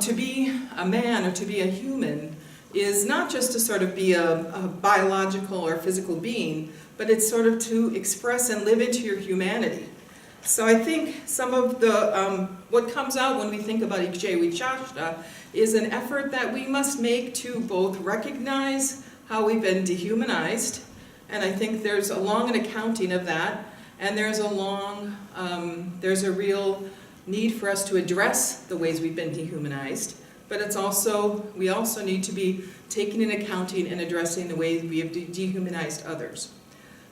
to be a man or to be a human is not just to sort of be a biological or physical being, but it's sort of to express and live into your humanity. So I think some of the, what comes out when we think about Iyekiyapiwin is an effort that we must make to both recognize how we've been dehumanized, and I think there's a long an accounting of that, and there's a real need for us to address the ways we've been dehumanized, but we also need to be taking an accounting and addressing the ways we have dehumanized others.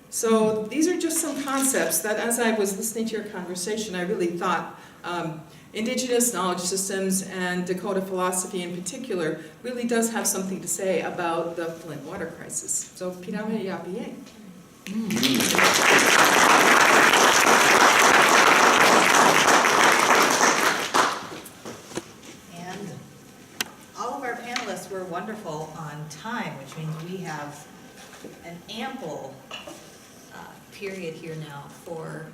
So these are just some concepts that as I was listening to your conversation, I really thought Indigenous knowledge systems and Dakota philosophy in particular really does have something to say about the Flint water crisis. So Iyekiyapiwin. And all of our panelists were wonderful on time, which means we have an ample period here now for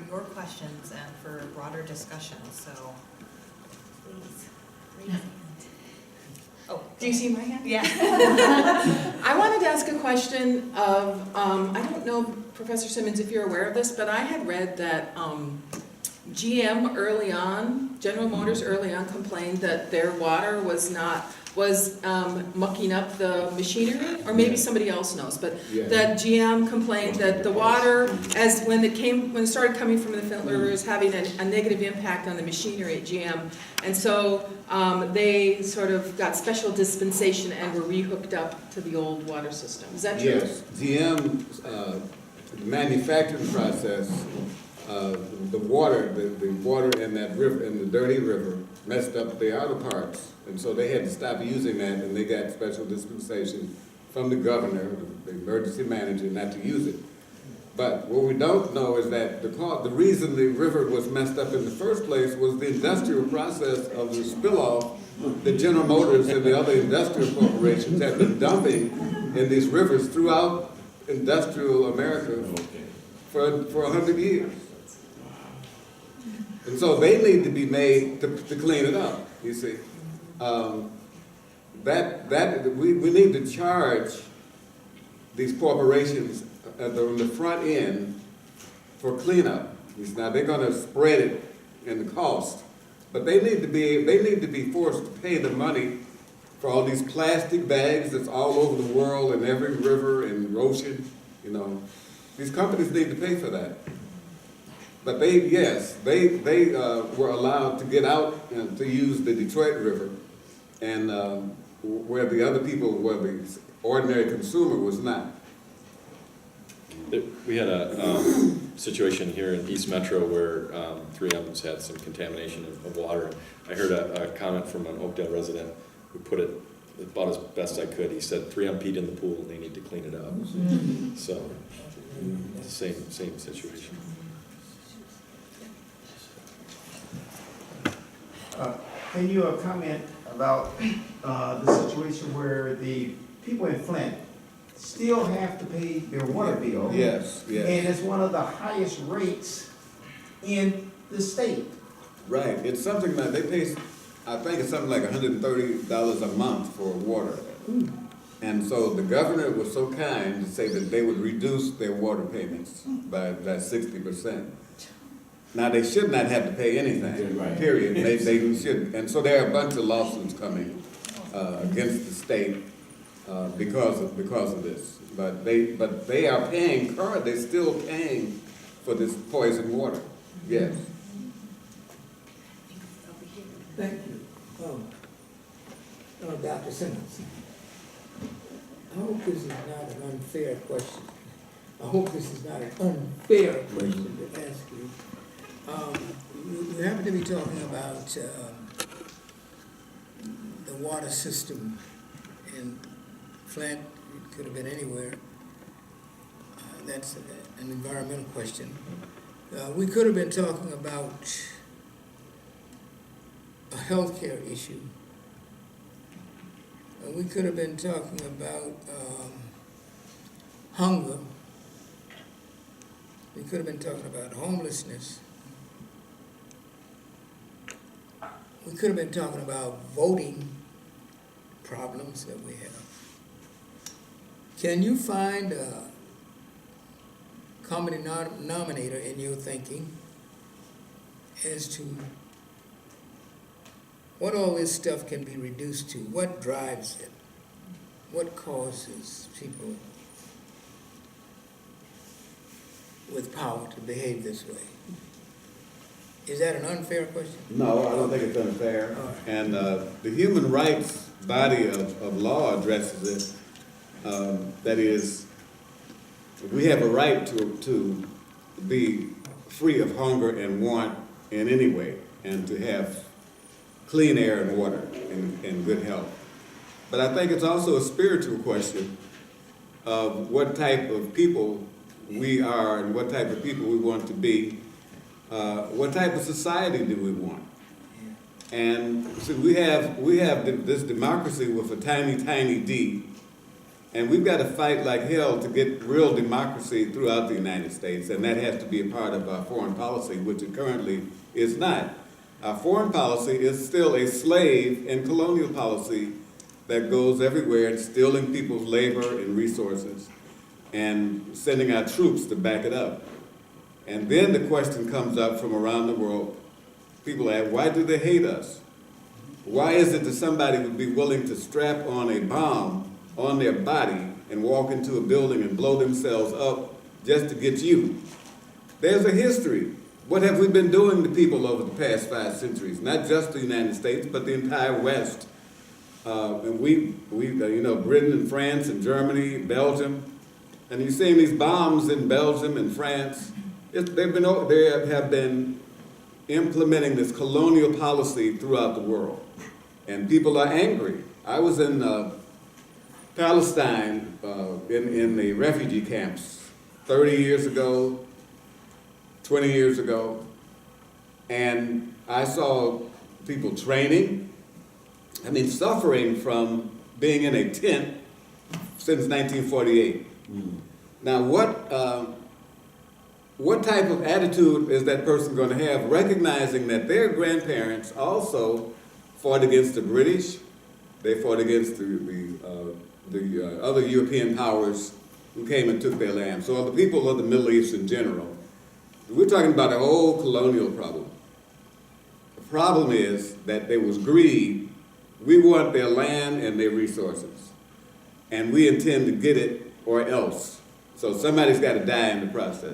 your questions and for broader discussion. So please raise your hand. Oh, Do you see my hand? yeah. I wanted to ask a question of, I don't know, Professor Simmons, if you're aware of this, but I had read that GM early on, General Motors early on complained that their water was mucking up the machinery, or maybe somebody else knows, but that GM complained that the water, when it started coming from the Flint River, was having a negative impact on the machinery at GM, and so they sort of got special dispensation and were rehooked up to the old water system. Is that true? Yes, GM's manufacturing process, the water in that river, in the dirty river, messed up the outer parts. And so they had to stop using that, and they got special dispensation from the governor, the emergency manager, not to use it. But what we don't know is that the reason the river was messed up in the first place was the industrial process of the spill-off that General Motors and the other industrial corporations have been dumping in these rivers throughout industrial America for 100 years. And so they need to be made to clean it up, you see. We need to charge these corporations on the front end for cleanup. Now they're going to spread it in the cost, but they need to be forced to pay the money for all these plastic bags that's all over the world in every river and ocean. You know, these companies need to pay for that. But they were allowed to get out and to use the Detroit River, and where the other people, where the ordinary consumer was not. We had a situation here in East Metro where 3M's had some contamination of water. I heard a comment from an Oakdale resident who put it about as best I could. He said 3M peed in the pool and they need to clean it up. So, same situation. Can you comment about the situation where the people in Flint still have to pay their water bill? Yes, yes. And it's one of the highest rates in the state. Right, it's something like, they pay, I think it's something like $130 a month for water. And so the governor was so kind to say that they would reduce their water payments by 60%. Now, they should not have to pay anything, period. They should, and so there are a bunch of lawsuits coming against the state because of this. But they are paying, they're still paying for this poison water, yes. Thank you. Dr. Simmons, I hope this is not an unfair question. I hope this is not an unfair question to ask you. You happen to be talking about the water system in Flint. It could have been anywhere. That's an environmental question. We could have been talking about a healthcare issue. We could have been talking about hunger. We could have been talking about homelessness. We could have been talking about voting problems that we have. Can you find a common denominator in your thinking as to what all this stuff can be reduced to? What drives it? What causes people with power to behave this way? Is that an unfair question? No, I don't think it's unfair. All right. And the human rights body of law addresses it. That is, we have a right to be free of hunger and want in any way, and to have clean air and water and good health. But I think it's also a spiritual question of what type of people we are and what type of people we want to be. What type of society do we want? And so we have this democracy with a tiny, tiny d, and we've got to fight like hell to get real democracy throughout the United States, and that has to be a part of our foreign policy, which it currently is not. Our foreign policy is still a slave and colonial policy that goes everywhere and stealing people's labor and resources and sending our troops to back it up. And then the question comes up from around the world. People ask, why do they hate us? Why is it that somebody would be willing to strap on a bomb on their body and walk into a building and blow themselves up just to get you? There's a history. What have we been doing to people over the past 5 centuries? Not just the United States, but the entire West. And we, Britain and France and Germany, Belgium, and you're seeing these bombs in Belgium and France. They have been implementing this colonial policy throughout the world, and people are angry. I was in Palestine in the refugee camps 30 years ago, 20 years ago, and I saw people training, suffering from being in a tent since 1948. Now, what type of attitude is that person going to have, recognizing that their grandparents also fought against the British, they fought against the other European powers who came and took their land. So the people of the Middle East in general, we're talking about a whole colonial problem. The problem is that there was greed. We want their land and their resources, and we intend to get it or else. So somebody's got to die in the process.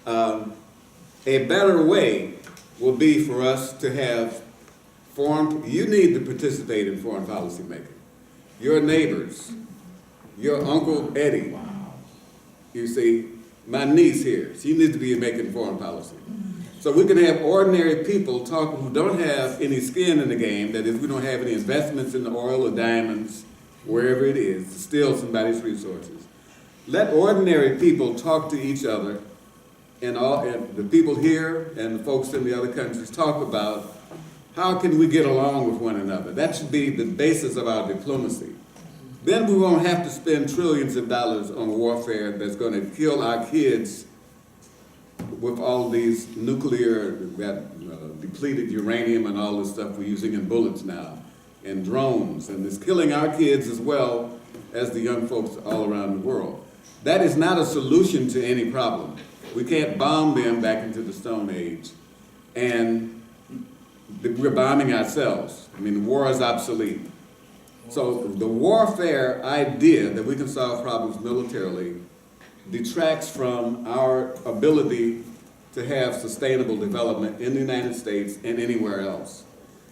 A better way will be for us to have you need to participate in foreign policy making. Your neighbors, your Uncle Eddie, You see, my niece here, she needs to be making foreign policy. So we can have ordinary people talking who don't have any skin in the game, that is, we don't have any investments in the oil or diamonds, wherever it is, to steal somebody's resources. Let ordinary people talk to each other, and the people here and the folks in the other countries talk about how can we get along with one another. That should be the basis of our diplomacy. Then we won't have to spend trillions of dollars on warfare that's going to kill our kids with all these nuclear, depleted uranium and all this stuff we're using in bullets now, and drones, and it's killing our kids as well as the young folks all around the world. That is not a solution to any problem. We can't bomb them back into the Stone Age, and we're bombing ourselves. I mean, the war is obsolete. So the warfare idea that we can solve problems militarily detracts from our ability to have sustainable development in the United States and anywhere else.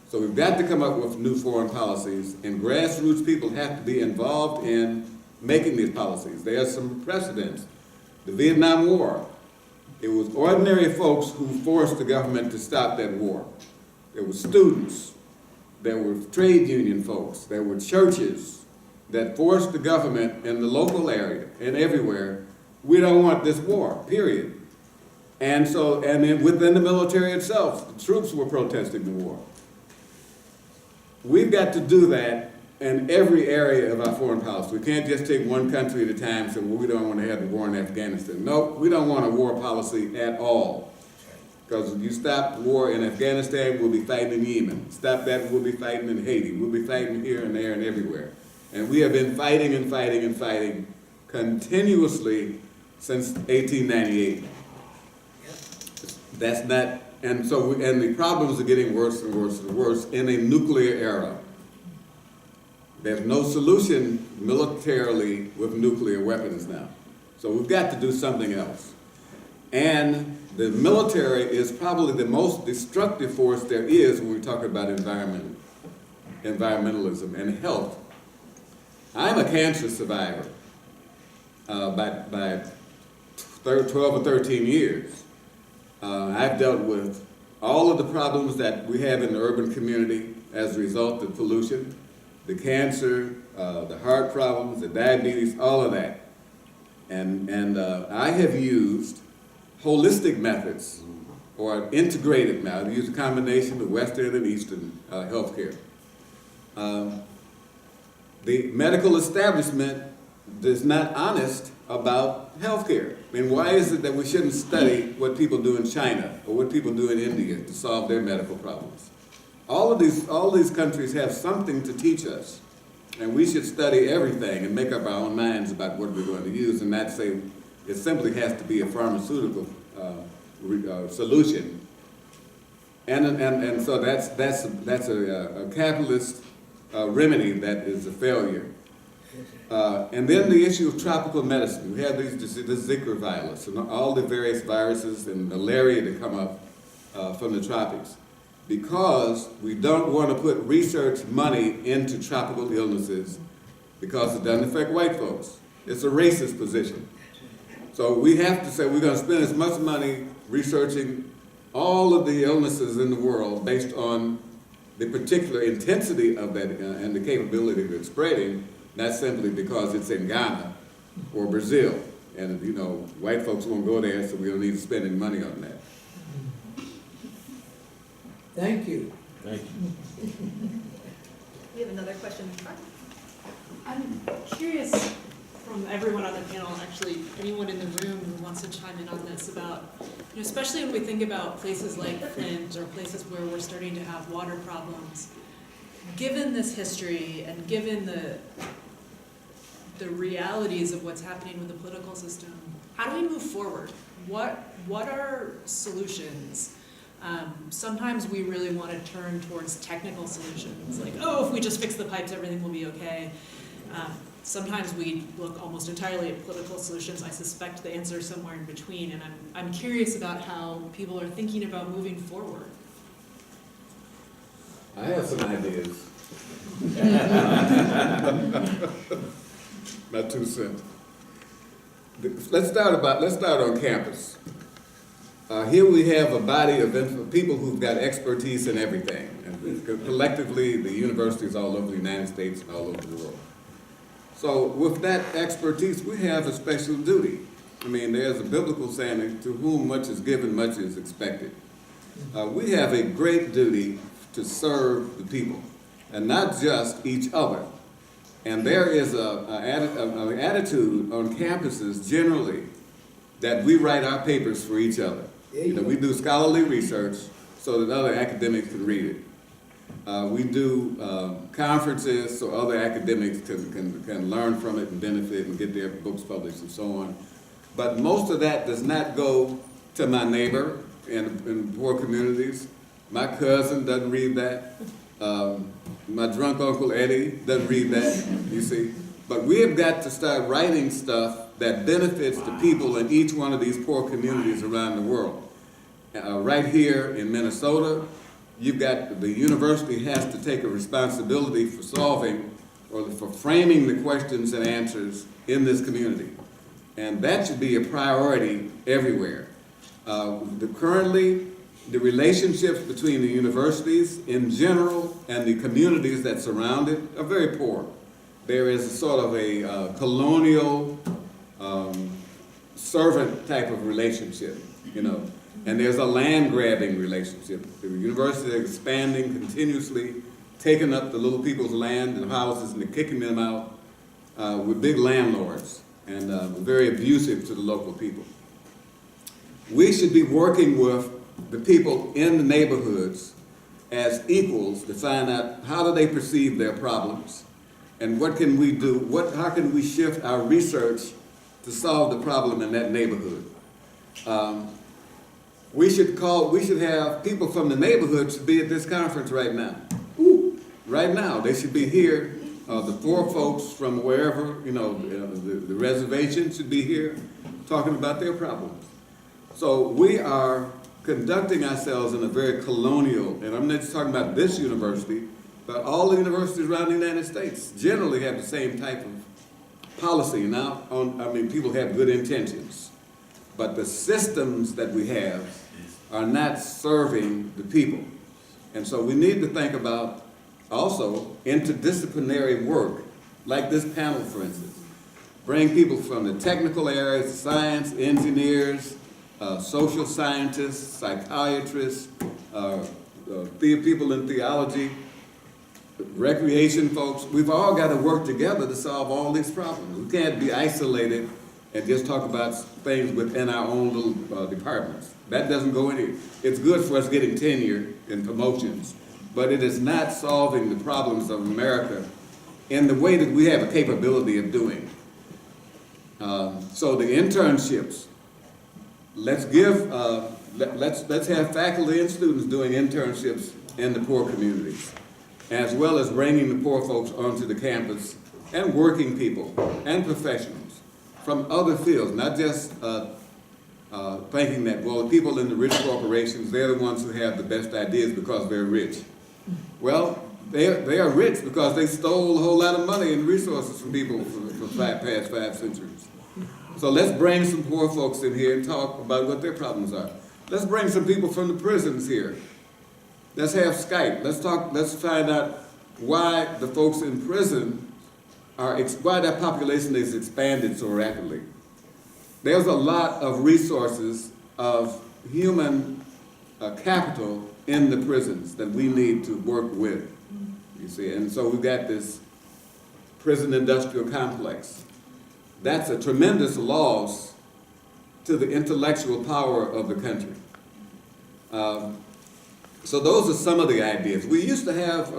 So we've got to come up with new foreign policies, and grassroots people have to be involved in making these policies. There are some precedents. The Vietnam War, it was ordinary folks who forced the government to stop that war. There were students, there were trade union folks, there were churches that forced the government in the local area and everywhere, we don't want this war, period. And then within the military itself, the troops were protesting the war. We've got to do that in every area of our foreign policy. We can't just take one country at a time and say, well, we don't want to have the war in Afghanistan. No, we don't want a war policy at all. Because if you stop the war in Afghanistan, we'll be fighting in Yemen. Stop that, we'll be fighting in Haiti. We'll be fighting here and there and everywhere. And we have been fighting and fighting and fighting continuously since 1898. That's not, and the problems are getting worse and worse and worse in a nuclear era. There's no solution militarily with nuclear weapons now. So we've got to do something else. And the military is probably the most destructive force there is when we talk about environmentalism and health. I'm a cancer survivor by 12 or 13 years. I've dealt with all of the problems that we have in the urban community as a result of pollution, the cancer, the heart problems, the diabetes, all of that. And I have used holistic methods or integrated methods. I use a combination of Western and Eastern healthcare. The medical establishment is not honest about healthcare. I mean, why is it that we shouldn't study what people do in China or what people do in India to solve their medical problems? All these countries have something to teach us, and we should study everything and make up our own minds about what we're going to use, and not say it simply has to be a pharmaceutical solution. And so that's a capitalist remedy that is a failure. And then the issue of tropical medicine. We have the Zika virus and all the various viruses and malaria that come up from the tropics. Because we don't want to put research money into tropical illnesses because it doesn't affect white folks. It's a racist position. So we have to say we're going to spend as much money researching all of the illnesses in the world based on the particular intensity of that and the capability of it spreading, not simply because it's in Ghana or Brazil. And, white folks won't go there, so we don't need to spend any money on that. Thank you. Thank you. We have another question in front. I'm curious from everyone on the panel, actually anyone in the room who wants to chime in on this about, especially when we think about places like Flint or places where we're starting to have water problems, given this history and given the realities of what's happening with the political system, how do we move forward? What are solutions? Sometimes we really want to turn towards technical solutions, like, oh, if we just fix the pipes, everything will be okay. Sometimes we look almost entirely at political solutions. I suspect the answer is somewhere in between, and I'm curious about how people are thinking about moving forward. I have some ideas. My 2 cents. let's start on campus. Here we have a body of people who've got expertise in everything. And collectively, the universities all over the United States and all over the world. So with that expertise, we have a special duty. I mean, there's a biblical saying, to whom much is given, much is expected. We have a great duty to serve the people, and not just each other. And there is an attitude on campuses generally that we write our papers for each other. We do scholarly research so that other academics can read it. We do conferences so other academics can learn from it and benefit and get their books published and so on. But most of that does not go to my neighbor in poor communities. My cousin doesn't read that. My drunk Uncle Eddie doesn't read that, you see. But we have got to start writing stuff that benefits the people in each one of these poor communities around the world. Right here in Minnesota, you've got the university has to take a responsibility for solving or for framing the questions and answers in this community. And that should be a priority everywhere. Currently, the relationships between the universities in general and the communities that surround it are very poor. There is a sort of a colonial servant type of relationship, and there's a land grabbing relationship. The university is expanding continuously, taking up the little people's land and houses and they're kicking them out with big landlords and very abusive to the local people. We should be working with the people in the neighborhoods as equals to find out how do they perceive their problems and what can we do, how can we shift our research to solve the problem in that neighborhood. We should have people from the neighborhood should be at this conference right now. Right now, they should be here. The poor folks from wherever, the reservation should be here talking about their problems. So we are conducting ourselves in a very colonial, and I'm not just talking about this university, but all the universities around the United States generally have the same type of policy. Now, people have good intentions, but the systems that we have are not serving the people. And so we need to think about also interdisciplinary work, like this panel, for instance. Bring people from the technical areas, science, engineers, social scientists, psychiatrists, people in theology, recreation folks. We've all got to work together to solve all these problems. We can't be isolated and just talk about things within our own little departments. That doesn't go anywhere. It's good for us getting tenure and promotions, but it is not solving the problems of America in the way that we have a capability of doing. So the internships, let's have faculty and students doing internships in the poor communities, as well as bringing the poor folks onto the campus and working people and professionals from other fields, not just thinking that, well, the people in the rich corporations, they're the ones who have the best ideas because they're rich. Well, they are rich because they stole a whole lot of money and resources from people for past 5 centuries. So let's bring some poor folks in here and talk about what their problems are. Let's bring some people from the prisons here. Let's have Skype. Let's find out why the folks in prison why that population is expanded so rapidly. There's a lot of resources of human capital in the prisons that we need to work with, you see. And so we've got this prison industrial complex. That's a tremendous loss to the intellectual power of the country. So those are some of the ideas. We used to have,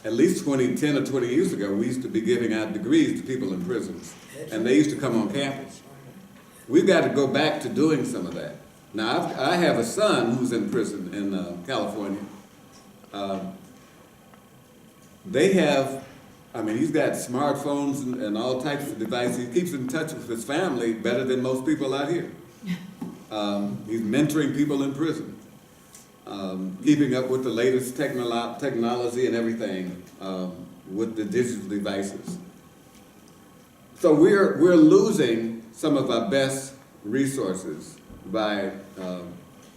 at least 10 or 20 years ago, we used to be giving out degrees to people in prisons, and they used to come on campus. We've got to go back to doing some of that. Now, I have a son who's in prison in California. He's got smartphones and all types of devices. He keeps in touch with his family better than most people out here. He's mentoring people in prison, keeping up with the latest technology and everything with the digital devices. So we're losing some of our best resources by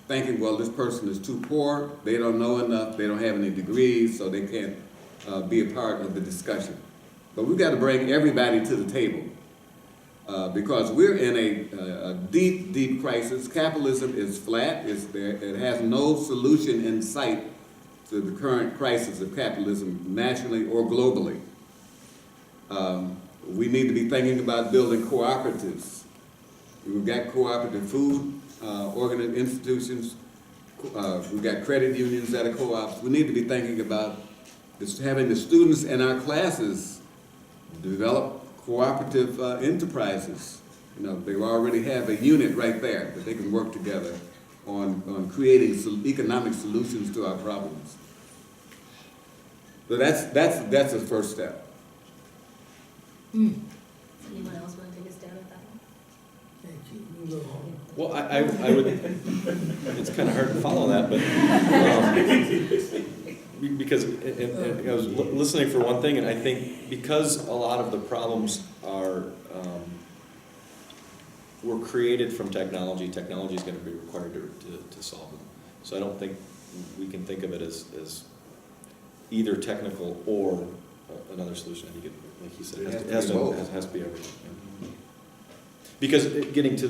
thinking, well, this person is too poor, they don't know enough, they don't have any degrees, so they can't be a part of the discussion. But we've got to bring everybody to the table because we're in a deep, deep crisis. Capitalism is flat. It has no solution in sight to the current crisis of capitalism nationally or globally. We need to be thinking about building cooperatives. We've got cooperative food institutions. We've got credit unions that are co-ops. We need to be thinking about having the students in our classes develop cooperative enterprises. You know, they already have a unit right there that they can work together on creating economic solutions to our problems. So that's the first step. Anyone else want to take a stab at that one? Thank you. You go home. Well, I would, it's kind of hard to follow that, but, because I was listening for one thing, and I think because a lot of the problems were created from technology is going to be required to solve them. So I don't think we can think of it as either technical or another solution. I think it, like you said, it has to be everything. Yeah. Because getting to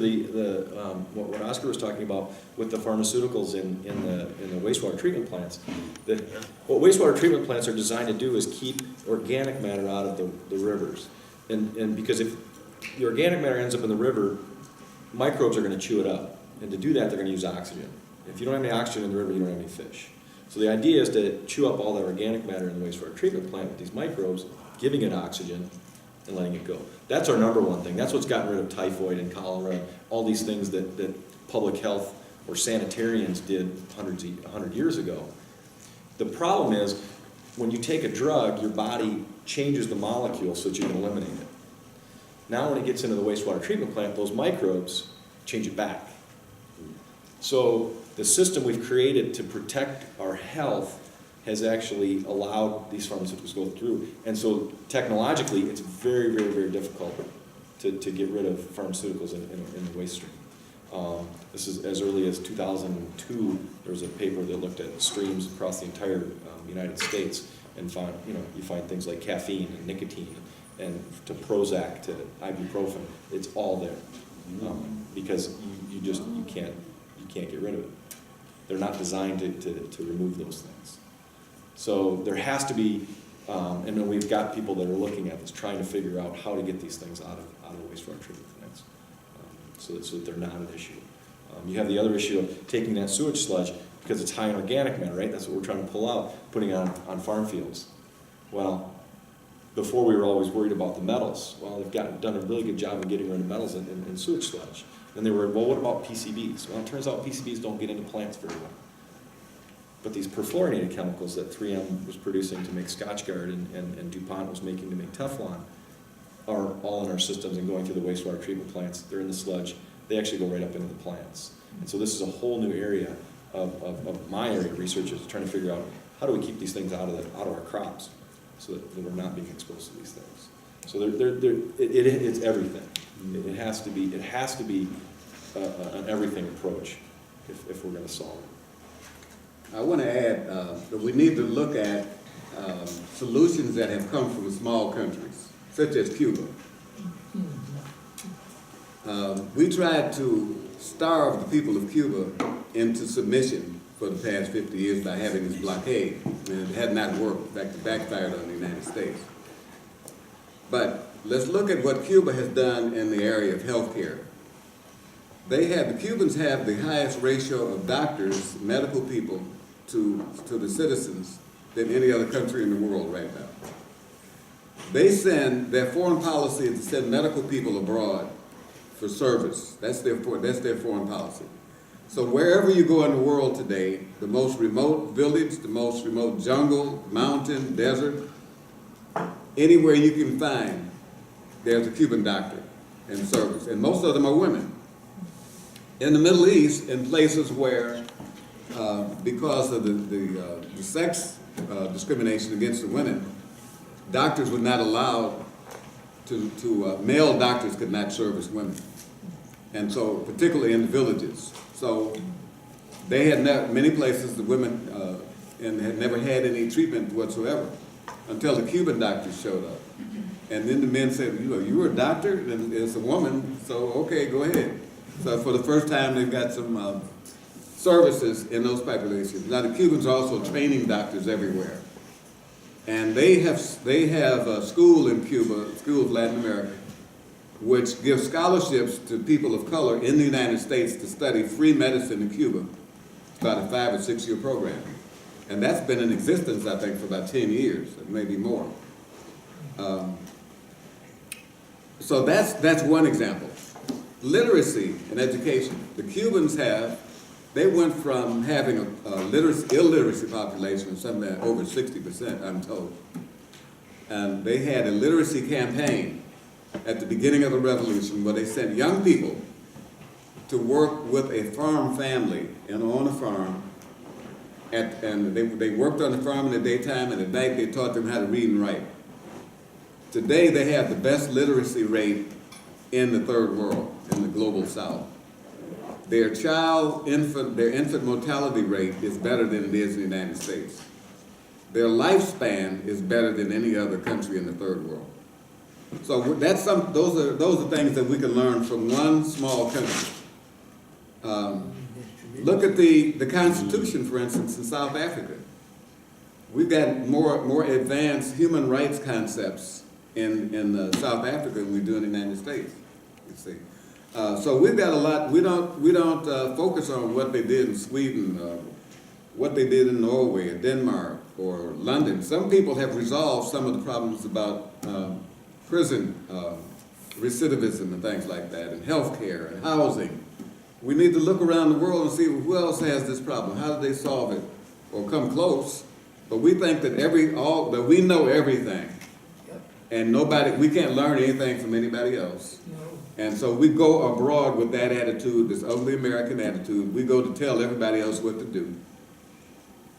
what Oscar was talking about with the pharmaceuticals in the wastewater treatment plants, what wastewater treatment plants are designed to do is keep organic matter out of the rivers, and because if the organic matter ends up in the river, microbes are going to chew it up, and to do that they're going to use oxygen. If you don't have any oxygen in the river, you don't have any fish. So the idea is to chew up all that organic matter in the wastewater treatment plant with these microbes, giving it oxygen, and letting it go. That's our number one thing. That's what's gotten rid of typhoid and cholera, all these things that public health or sanitarians did 100 years ago. The problem is, when you take a drug, your body changes the molecule so that you can eliminate it. Now when it gets into the wastewater treatment plant, those microbes change it back. So the system we've created to protect our health has actually allowed these pharmaceuticals to go through. And so technologically, it's very, very, very difficult to get rid of pharmaceuticals in the waste stream. This is as early as 2002, there was a paper that looked at streams across the entire United States and found, you find things like caffeine and nicotine and to Prozac to ibuprofen, it's all there. Because you can't get rid of it. They're not designed to remove those things. So there has to be, and then we've got people that are looking at this, trying to figure out how to get these things out of wastewater treatment plants, so that they're not an issue. You have the other issue of taking that sewage sludge, because it's high in organic matter, right? That's what we're trying to pull out, putting it on farm fields. Well, before we were always worried about the metals. Well, they've done a really good job of getting rid of metals in sewage sludge. And they were, well, what about PCBs? Well, it turns out PCBs don't get into plants very well. But these perfluorinated chemicals that 3M was producing to make Scotchgard and DuPont was making to make Teflon are all in our systems and going through the wastewater treatment plants. They're in the sludge. They actually go right up into the plants. And so this is a whole new area of my area of research, is trying to figure out how do we keep these things out of our crops so that we're not being exposed to these things. So it's everything. It has to be an everything approach if we're going to solve it. I want to add that we need to look at solutions that have come from small countries, such as Cuba. We tried to starve the people of Cuba into submission for the past 50 years by having this blockade, and it had not worked. In fact, it backfired on the United States. But let's look at what Cuba has done in the area of healthcare. The Cubans have the highest ratio of doctors, medical people, to the citizens than any other country in the world right now. Their foreign policy is to send medical people abroad for service. That's their foreign policy. So wherever you go in the world today, the most remote village, the most remote jungle, mountain, desert, anywhere you can find, there's a Cuban doctor in service, and most of them are women. In the Middle East, in places where, because of the sex discrimination against the women, doctors were not allowed male doctors could not service women. And so, particularly in the villages. So they had many places the women and had never had any treatment whatsoever until the Cuban doctors showed up. And then the men said, you were a doctor? And it's a woman, so okay, go ahead. So for the first time, they've got some services in those populations. Now the Cubans are also training doctors everywhere. And they have a school in Cuba, School of Latin America, which gives scholarships to people of color in the United States to study free medicine in Cuba. It's about a 5 or 6 year program. And that's been in existence, I think, for about 10 years, maybe more. So that's one example. Literacy and education. The Cubans they went from having a illiteracy population of something like over 60%, I'm told. And they had a literacy campaign at the beginning of the revolution where they sent young people to work with a farm family on a farm. And they worked on the farm in the daytime, and at night they taught them how to read and write. Today they have the best literacy rate in the third world, in the global south. Their infant mortality rate is better than it is in the United States. Their lifespan is better than any other country in the third world. So those are things that we can learn from one small country. Look at the Constitution, for instance, in South Africa. We've got more advanced human rights concepts in South Africa than we do in the United States. You see, so we've got a lot. We don't focus on what they did in Sweden, what they did in Norway, or Denmark, or London. Some people have resolved some of the problems about prison recidivism and things like that, and healthcare and housing. We need to look around the world and see who else has this problem. How did they solve it or come close? But we think that that we know everything, and we can't learn anything from anybody else. And so we go abroad with that attitude, this ugly American attitude. We go to tell everybody else what to do.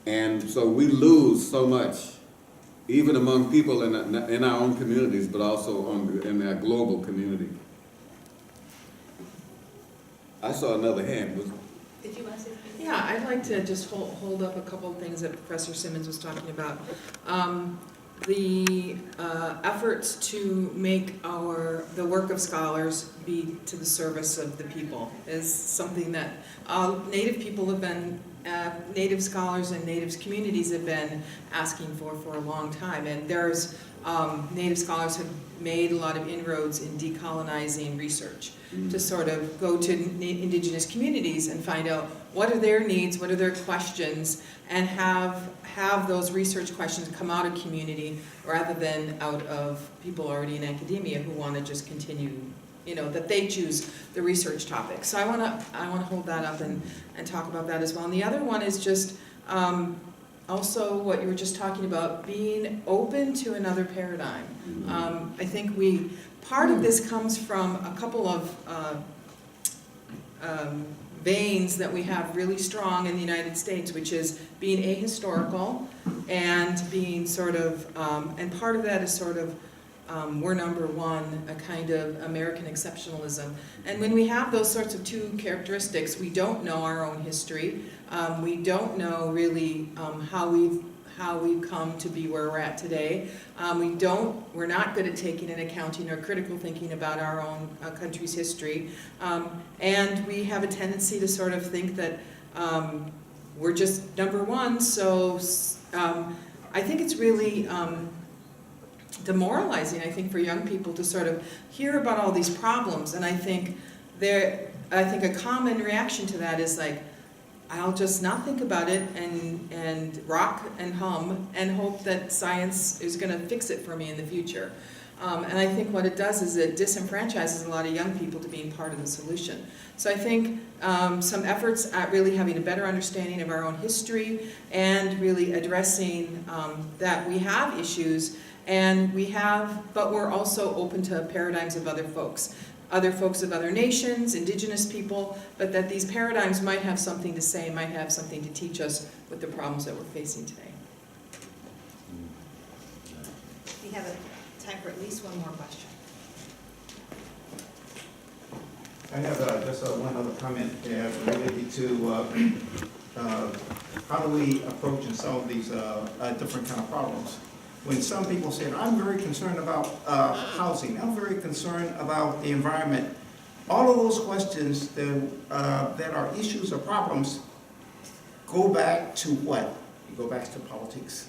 And so we lose so much, even among people in our own communities, but also in our global community. I saw another hand. Did you want to say something? Yeah, I'd like to just hold up a couple of things that Professor Simmons was talking about. The efforts to make the work of scholars be to the service of the people is something that Native people have been, Native scholars and Native communities have been asking for a long time. And there's, Native scholars have made a lot of inroads in decolonizing research to sort of go to Indigenous communities and find out what are their needs, what are their questions, and have those research questions come out of community rather than out of people already in academia who want to just continue, that they choose the research topic. So I want to hold that up and talk about that as well. And the other one is just also what you were just talking about, being open to another paradigm. I think part of this comes from a couple of veins that we have really strong in the United States, which is being ahistorical and being sort of, and part of that is sort of, we're number one, a kind of American exceptionalism. And when we have those sorts of two characteristics, we don't know our own history. We don't know really how we've come to be where we're at today. We're not good at taking an accounting or critical thinking about our own country's history. And we have a tendency to sort of think that we're just number one. So I think it's really demoralizing, I think, for young people to sort of hear about all these problems. And I think a common reaction to that is like, I'll just not think about it and rock and hum and hope that science is going to fix it for me in the future. And I think what it does is it disenfranchises a lot of young people to being part of the solution. So I think some efforts at really having a better understanding of our own history and really addressing that we have issues but we're also open to paradigms of other folks of other nations, indigenous people, but that these paradigms might have something to say, might have something to teach us with the problems that we're facing today. We have time for at least one more question. I have just one other comment related to how do we approach and solve these different kind of problems. When some people say, I'm very concerned about housing, I'm very concerned about the environment, all of those questions that are issues or problems go back to what? You go back to politics.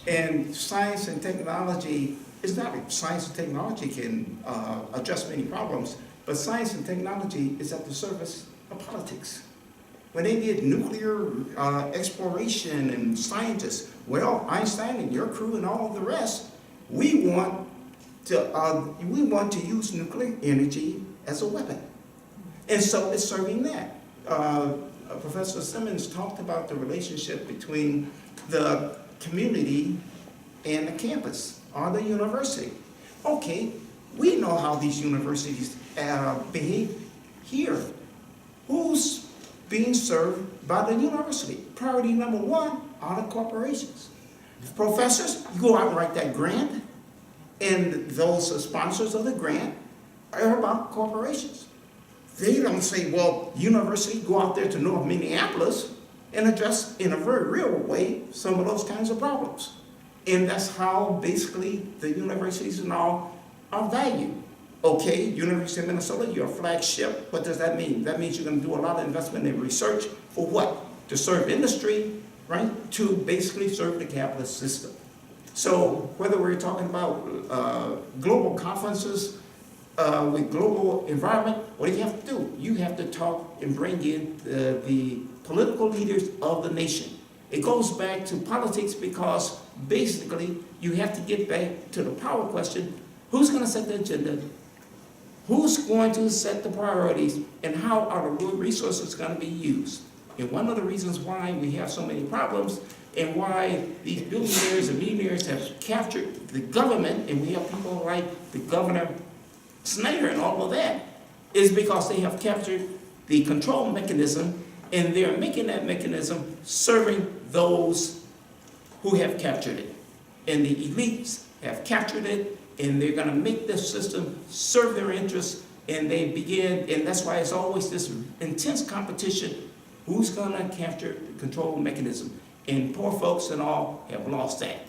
And science and technology is not, science and technology can address many problems, but science and technology is at the service of politics. When they did nuclear exploration and scientists, well, Einstein and your crew and all of the rest, we want to use nuclear energy as a weapon. And so it's serving that. Professor Simmons talked about the relationship between the community and the campus or the university. Okay, we know how these universities behave here. Who's being served by the university? Priority number one are the corporations. Professors, you go out and write that grant, and those sponsors of the grant are about corporations. They don't say, well, university, go out there to North Minneapolis and address in a very real way some of those kinds of problems. And that's how basically the universities and all are valued. Okay, University of Minnesota, you're a flagship. What does that mean? That means you're going to do a lot of investment in research for what? To serve industry, right? To basically serve the capitalist system. So whether we're talking about global conferences with global environment, what do you have to do? You have to talk and bring in the political leaders of the nation. It goes back to politics because basically you have to get back to the power question. Who's going to set the agenda? Who's going to set the priorities? And how are the resources going to be used? And one of the reasons why we have so many problems and why these billionaires and millionaires have captured the government, and we have people like the Governor Snyder and all of that, is because they have captured the control mechanism, and they're making that mechanism serving those who have captured it. And the elites have captured it, and they're going to make this system serve their interests, and they begin, and that's why it's always this intense competition. Who's going to capture the control mechanism? And poor folks and all have lost that.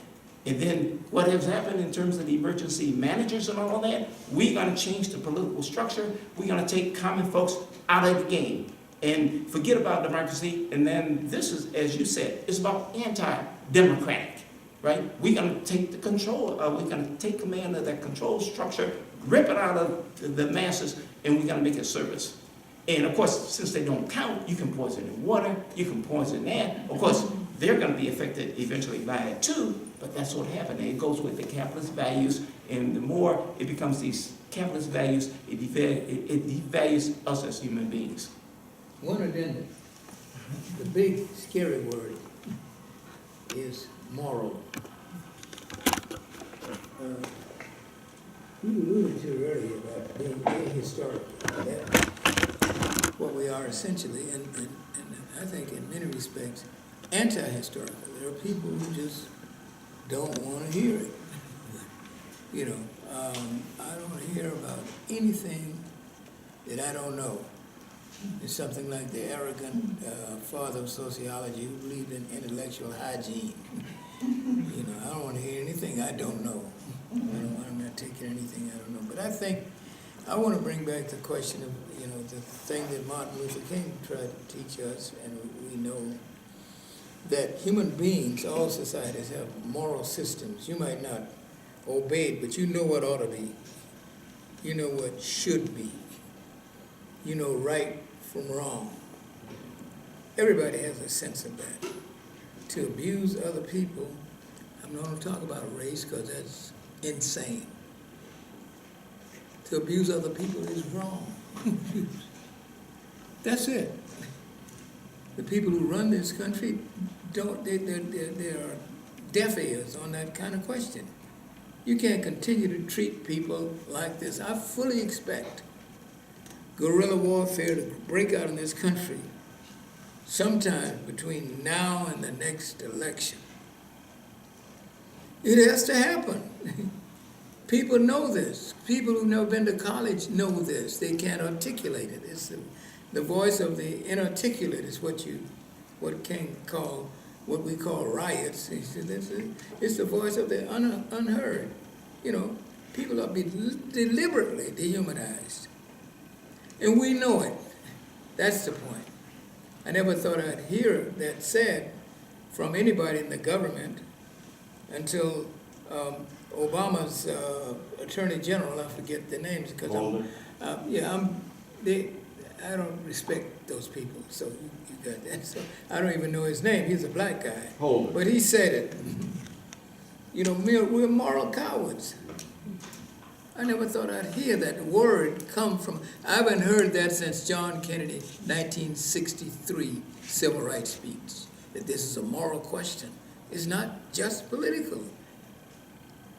And then what has happened in terms of the emergency managers and all of that, we're going to change the political structure. We're going to take common folks out of the game and forget about democracy. And then this is, as you said, it's about anti-democratic, right? We're going to take the control, we're going to take command of that control structure, rip it out of the masses, and we're going to make it service. And of course, since they don't count, you can poison the water, you can poison that. Of course, they're going to be affected eventually by it too, but that's what happened. And it goes with the capitalist values, and the more it becomes these capitalist values, it devalues us as human beings. One addendum. The big scary word is moral. You alluded to earlier about being ahistorical. That's what we are essentially, and I think in many respects, anti-historical. There are people who just don't want to hear it. You know, I don't want to hear about anything that I don't know. It's something like the arrogant father of sociology who believed in intellectual hygiene. You know, I don't want to hear anything I don't know. I'm not taking anything I don't know. But I think I want to bring back the question of, you know, the thing that Martin Luther King tried to teach us, and we know that human beings, all societies have moral systems. You might not obey it, but you know what ought to be. You know what should be. You know right from wrong. Everybody has a sense of that. To abuse other people, I'm not going to talk about race because that's insane. To abuse other people is wrong. That's it. The people who run this country they are deaf ears on that kind of question. You can't continue to treat people like this. I fully expect guerrilla warfare to break out in this country sometime between now and the next election. It has to happen. People know this. People who've never been to college know this. They can't articulate it. It's the voice of the inarticulate is what King called, what we call riots. He said, it's the voice of the unheard. You know, people are deliberately dehumanized. And we know it. That's the point. I never thought I'd hear that said from anybody in the government until Obama's Attorney General, I forget the names because I don't respect those people, so you got that. So I don't even know his name. He's a black guy. But he said it. You know, we're moral cowards. I never thought I'd hear that word come from, I haven't heard that since John Kennedy, 1963 civil rights speech, that this is a moral question. It's not just political.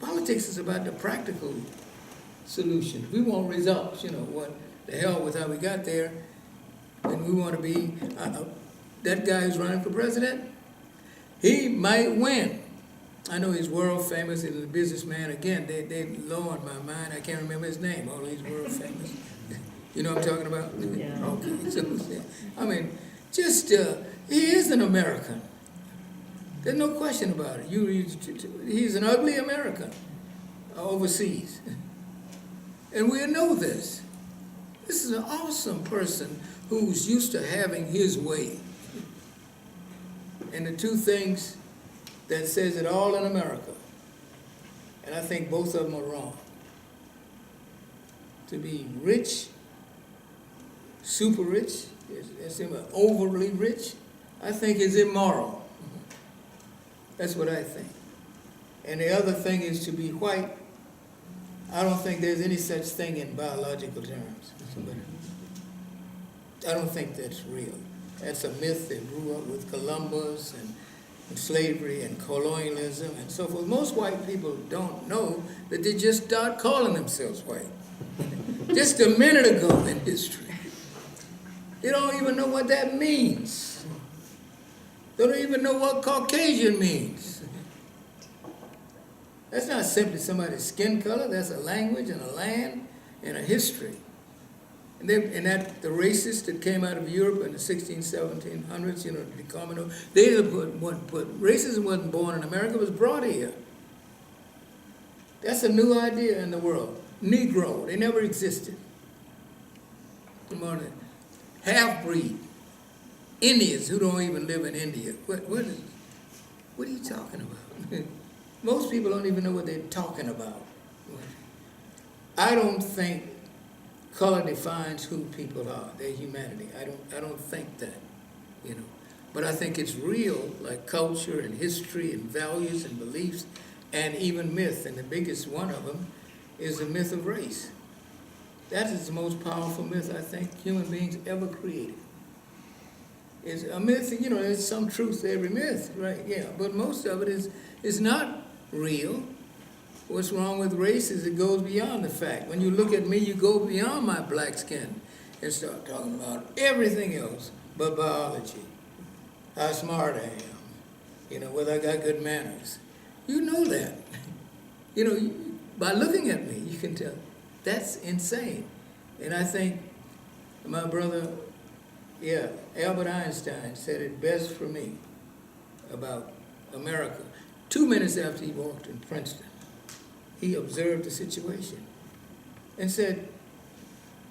Politics is about the practical solution. We want results, you know, what the hell with how we got there, and we want to be, that guy who's running for president, he might win. I know he's world famous, he's a businessman. Again, they low on my mind. I can't remember his name, although he's world famous. You know what I'm talking about? Yeah. Okay, so, I mean, just, he is an American. There's no question about it. He's an ugly American overseas. And we know this. This is an awesome person who's used to having his way. And the two things that says it all in America, and I think both of them are wrong. To be rich, super rich, overly rich, I think is immoral. That's what I think. And the other thing is to be white. I don't think there's any such thing in biological terms. I don't think that's real. That's a myth that grew up with Columbus and slavery and colonialism and so forth. Most white people don't know that they just start calling themselves white. Just a minute ago in history. They don't even know what that means. They don't even know what Caucasian means. That's not simply somebody's skin color. That's a language and a land and a history. And that the racists that came out of Europe in the 1700s, you know, the Commonwealth, they put racism wasn't born in America, it was brought here. That's a new idea in the world. Negro, they never existed. Half-breed, Indians who don't even live in India. What are you talking about? Most people don't even know what they're talking about. I don't think color defines who people are, their humanity. I don't think that, you know. But I think it's real, like culture and history and values and beliefs and even myth. And the biggest one of them is the myth of race. That is the most powerful myth I think human beings ever created. It's a myth, you know, there's some truth to every myth, right? Yeah, but most of it is not real. What's wrong with race is it goes beyond the fact. When you look at me, you go beyond my black skin and start talking about everything else but biology. How smart I am, you know, whether I got good manners. You know that. You know, by looking at me, you can tell. That's insane. And I think my brother, Albert Einstein said it best for me about America. 2 minutes after he walked in Princeton, he observed the situation and said,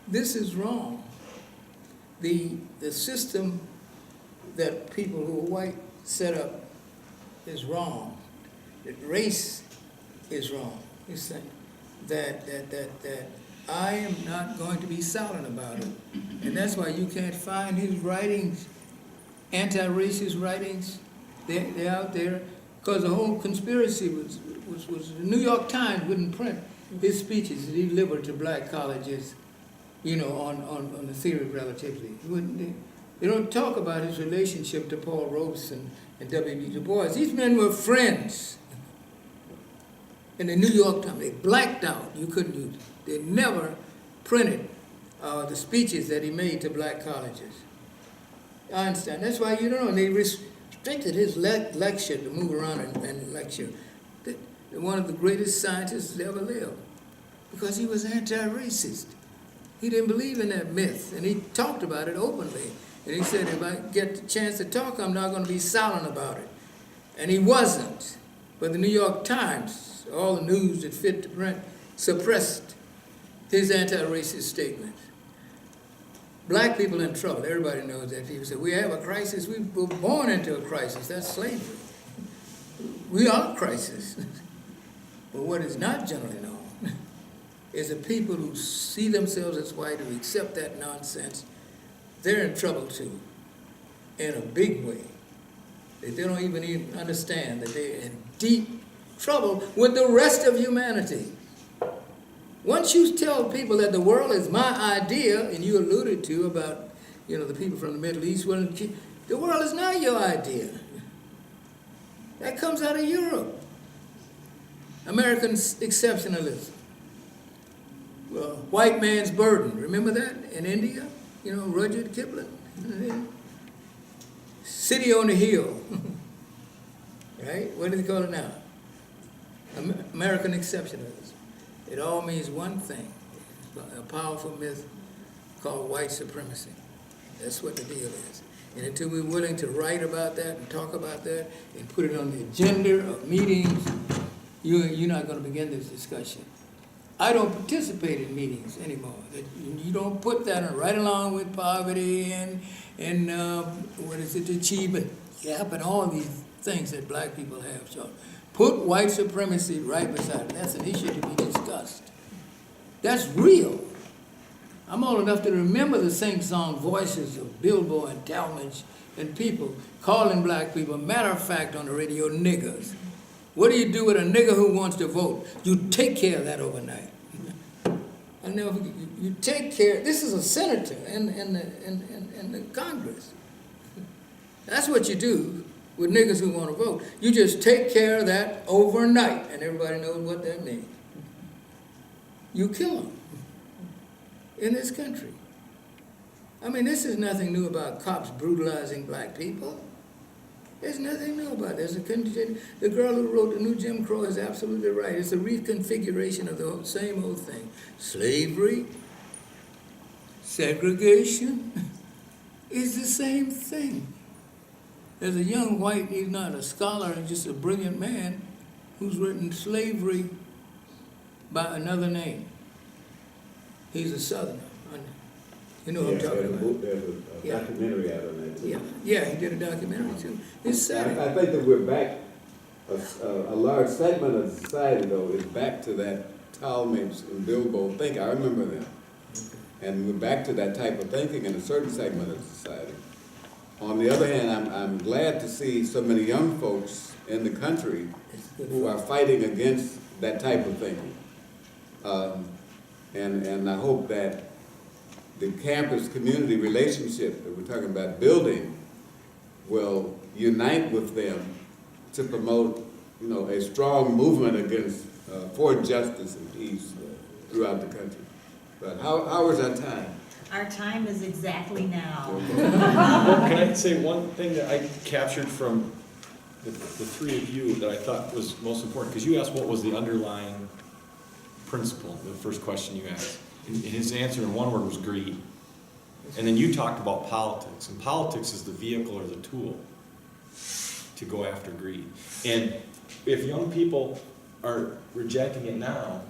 this is wrong. The system that people who are white set up is wrong. That race is wrong. He's saying that I am not going to be silent about it. And that's why you can't find his writings, anti-racist writings, they're out there, because the whole conspiracy was the New York Times wouldn't print his speeches that he delivered to black colleges, you know, on the theory of relativity. They don't talk about his relationship to Paul Robeson and W.B. Du Bois. These men were friends. In the New York Times, they blacked out. You couldn't use it. They never printed the speeches that he made to black colleges. Einstein, that's why you don't know, they restricted his lecture to move around and lecture. One of the greatest scientists ever lived. because he was anti-racist. He didn't believe in that myth, and he talked about it openly. And he said, if I get the chance to talk, I'm not going to be silent about it. And he wasn't. But the New York Times, all the news that fit to print, suppressed his anti-racist statements. Black people in trouble. Everybody knows that. People say, we have a crisis. We were born into a crisis. That's slavery. We are a crisis. But what is not generally known is the people who see themselves as white, who accept that nonsense, they're in trouble too, in a big way. They don't even understand that they're in deep trouble with the rest of humanity. Once you tell people that the world is my idea, and you alluded to about, the people from the Middle East, well, the world is not your idea. That comes out of Europe. American exceptionalism. Well, white man's burden. Remember that in India? Rudyard Kipling. City on the hill. Right? What do they call it now? American exceptionalism. It all means one thing. A powerful myth called white supremacy. That's what the deal is. And until we're willing to write about that and talk about that and put it on the agenda of meetings, you're not going to begin this discussion. I don't participate in meetings anymore. You don't put that right along with poverty and achievement gap and all these things that black people have. So put white supremacy right beside it. That's an issue to be discussed. That's real. I'm old enough to remember the sing-song voices of Bilbo and Talmadge and people calling black people, matter of fact, on the radio, niggers. What do you do with a nigger who wants to vote? You take care of that overnight. And you take care. This is a senator in the Congress. That's what you do with niggers who want to vote. You just take care of that overnight, and everybody knows what that means. You kill them in this country. I mean, this is nothing new about cops brutalizing black people. There's nothing new about it. The girl who wrote the new Jim Crow is absolutely right. It's a reconfiguration of the same old thing. Slavery, segregation is the same thing. There's a young white, he's not a scholar, he's just a brilliant man who's written slavery by another name. He's a Southerner. You know what I'm talking about? There's a documentary out on that too. Yeah, he did a documentary too. It's sad. I think that we're back, a large segment of society though is back to that Talmadge and Bilbo thinking. I remember them. And we're back to that type of thinking in a certain segment of society. On the other hand, I'm glad to see so many young folks in the country who are fighting against that type of thinking. And I hope that the campus community relationship that we're talking about building will unite with them to promote, a strong movement against, for justice and peace throughout the country. But how is our time? Our time is exactly now. Well, can I say one thing that I captured from the three of you that I thought was most important? Because you asked what was the underlying principle, the first question you asked. And his answer in one word was greed. And then you talked about politics. And politics is the vehicle or the tool to go after greed. And if young people are rejecting it now,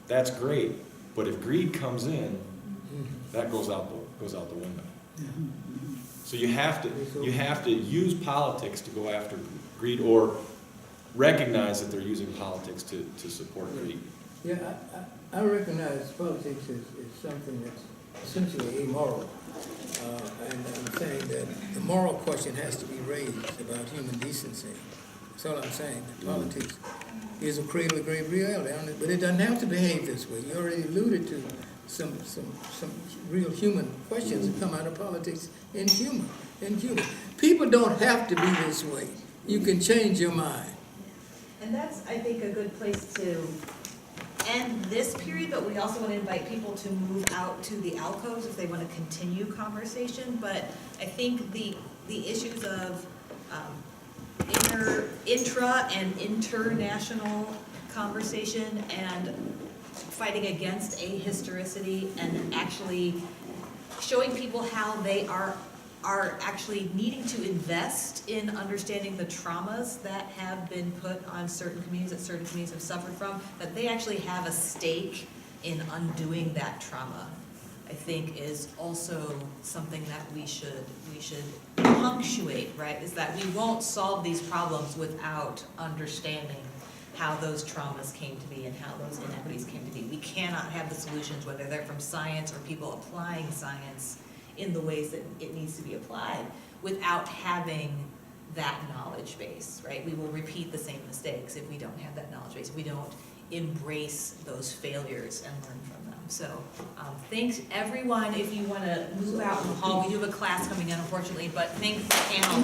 that's great. But if greed comes in, that goes out the window. So you have to use politics to go after greed, or recognize that they're using politics to support greed. Yeah, I recognize politics is something that's essentially amoral. And I'm saying that the moral question has to be raised about human decency. That's all I'm saying. Politics is a cradle of great reality, but it doesn't have to behave this way. You already alluded to some real human questions that come out of politics in humor. People don't have to be this way. You can change your mind. And that's, I think, a good place to end this period, but we also want to invite people to move out to the alcoves if they want to continue conversation. But I think the issues of intra and international conversation and fighting against ahistoricity and actually showing people how they are actually needing to invest in understanding the traumas that have been put on certain communities, that certain communities have suffered from, that they actually have a stake in undoing that trauma, I think is also something that we should punctuate, right? Is that we won't solve these problems without understanding how those traumas came to be and how those inequities came to be. We cannot have the solutions, whether they're from science or people applying science in the ways that it needs to be applied, without having that knowledge base, right? We will repeat the same mistakes if we don't have that knowledge base, if we don't embrace those failures and learn from them. So thanks everyone. If you want to move out in the hall, we do have a class coming in unfortunately, but thanks the panel.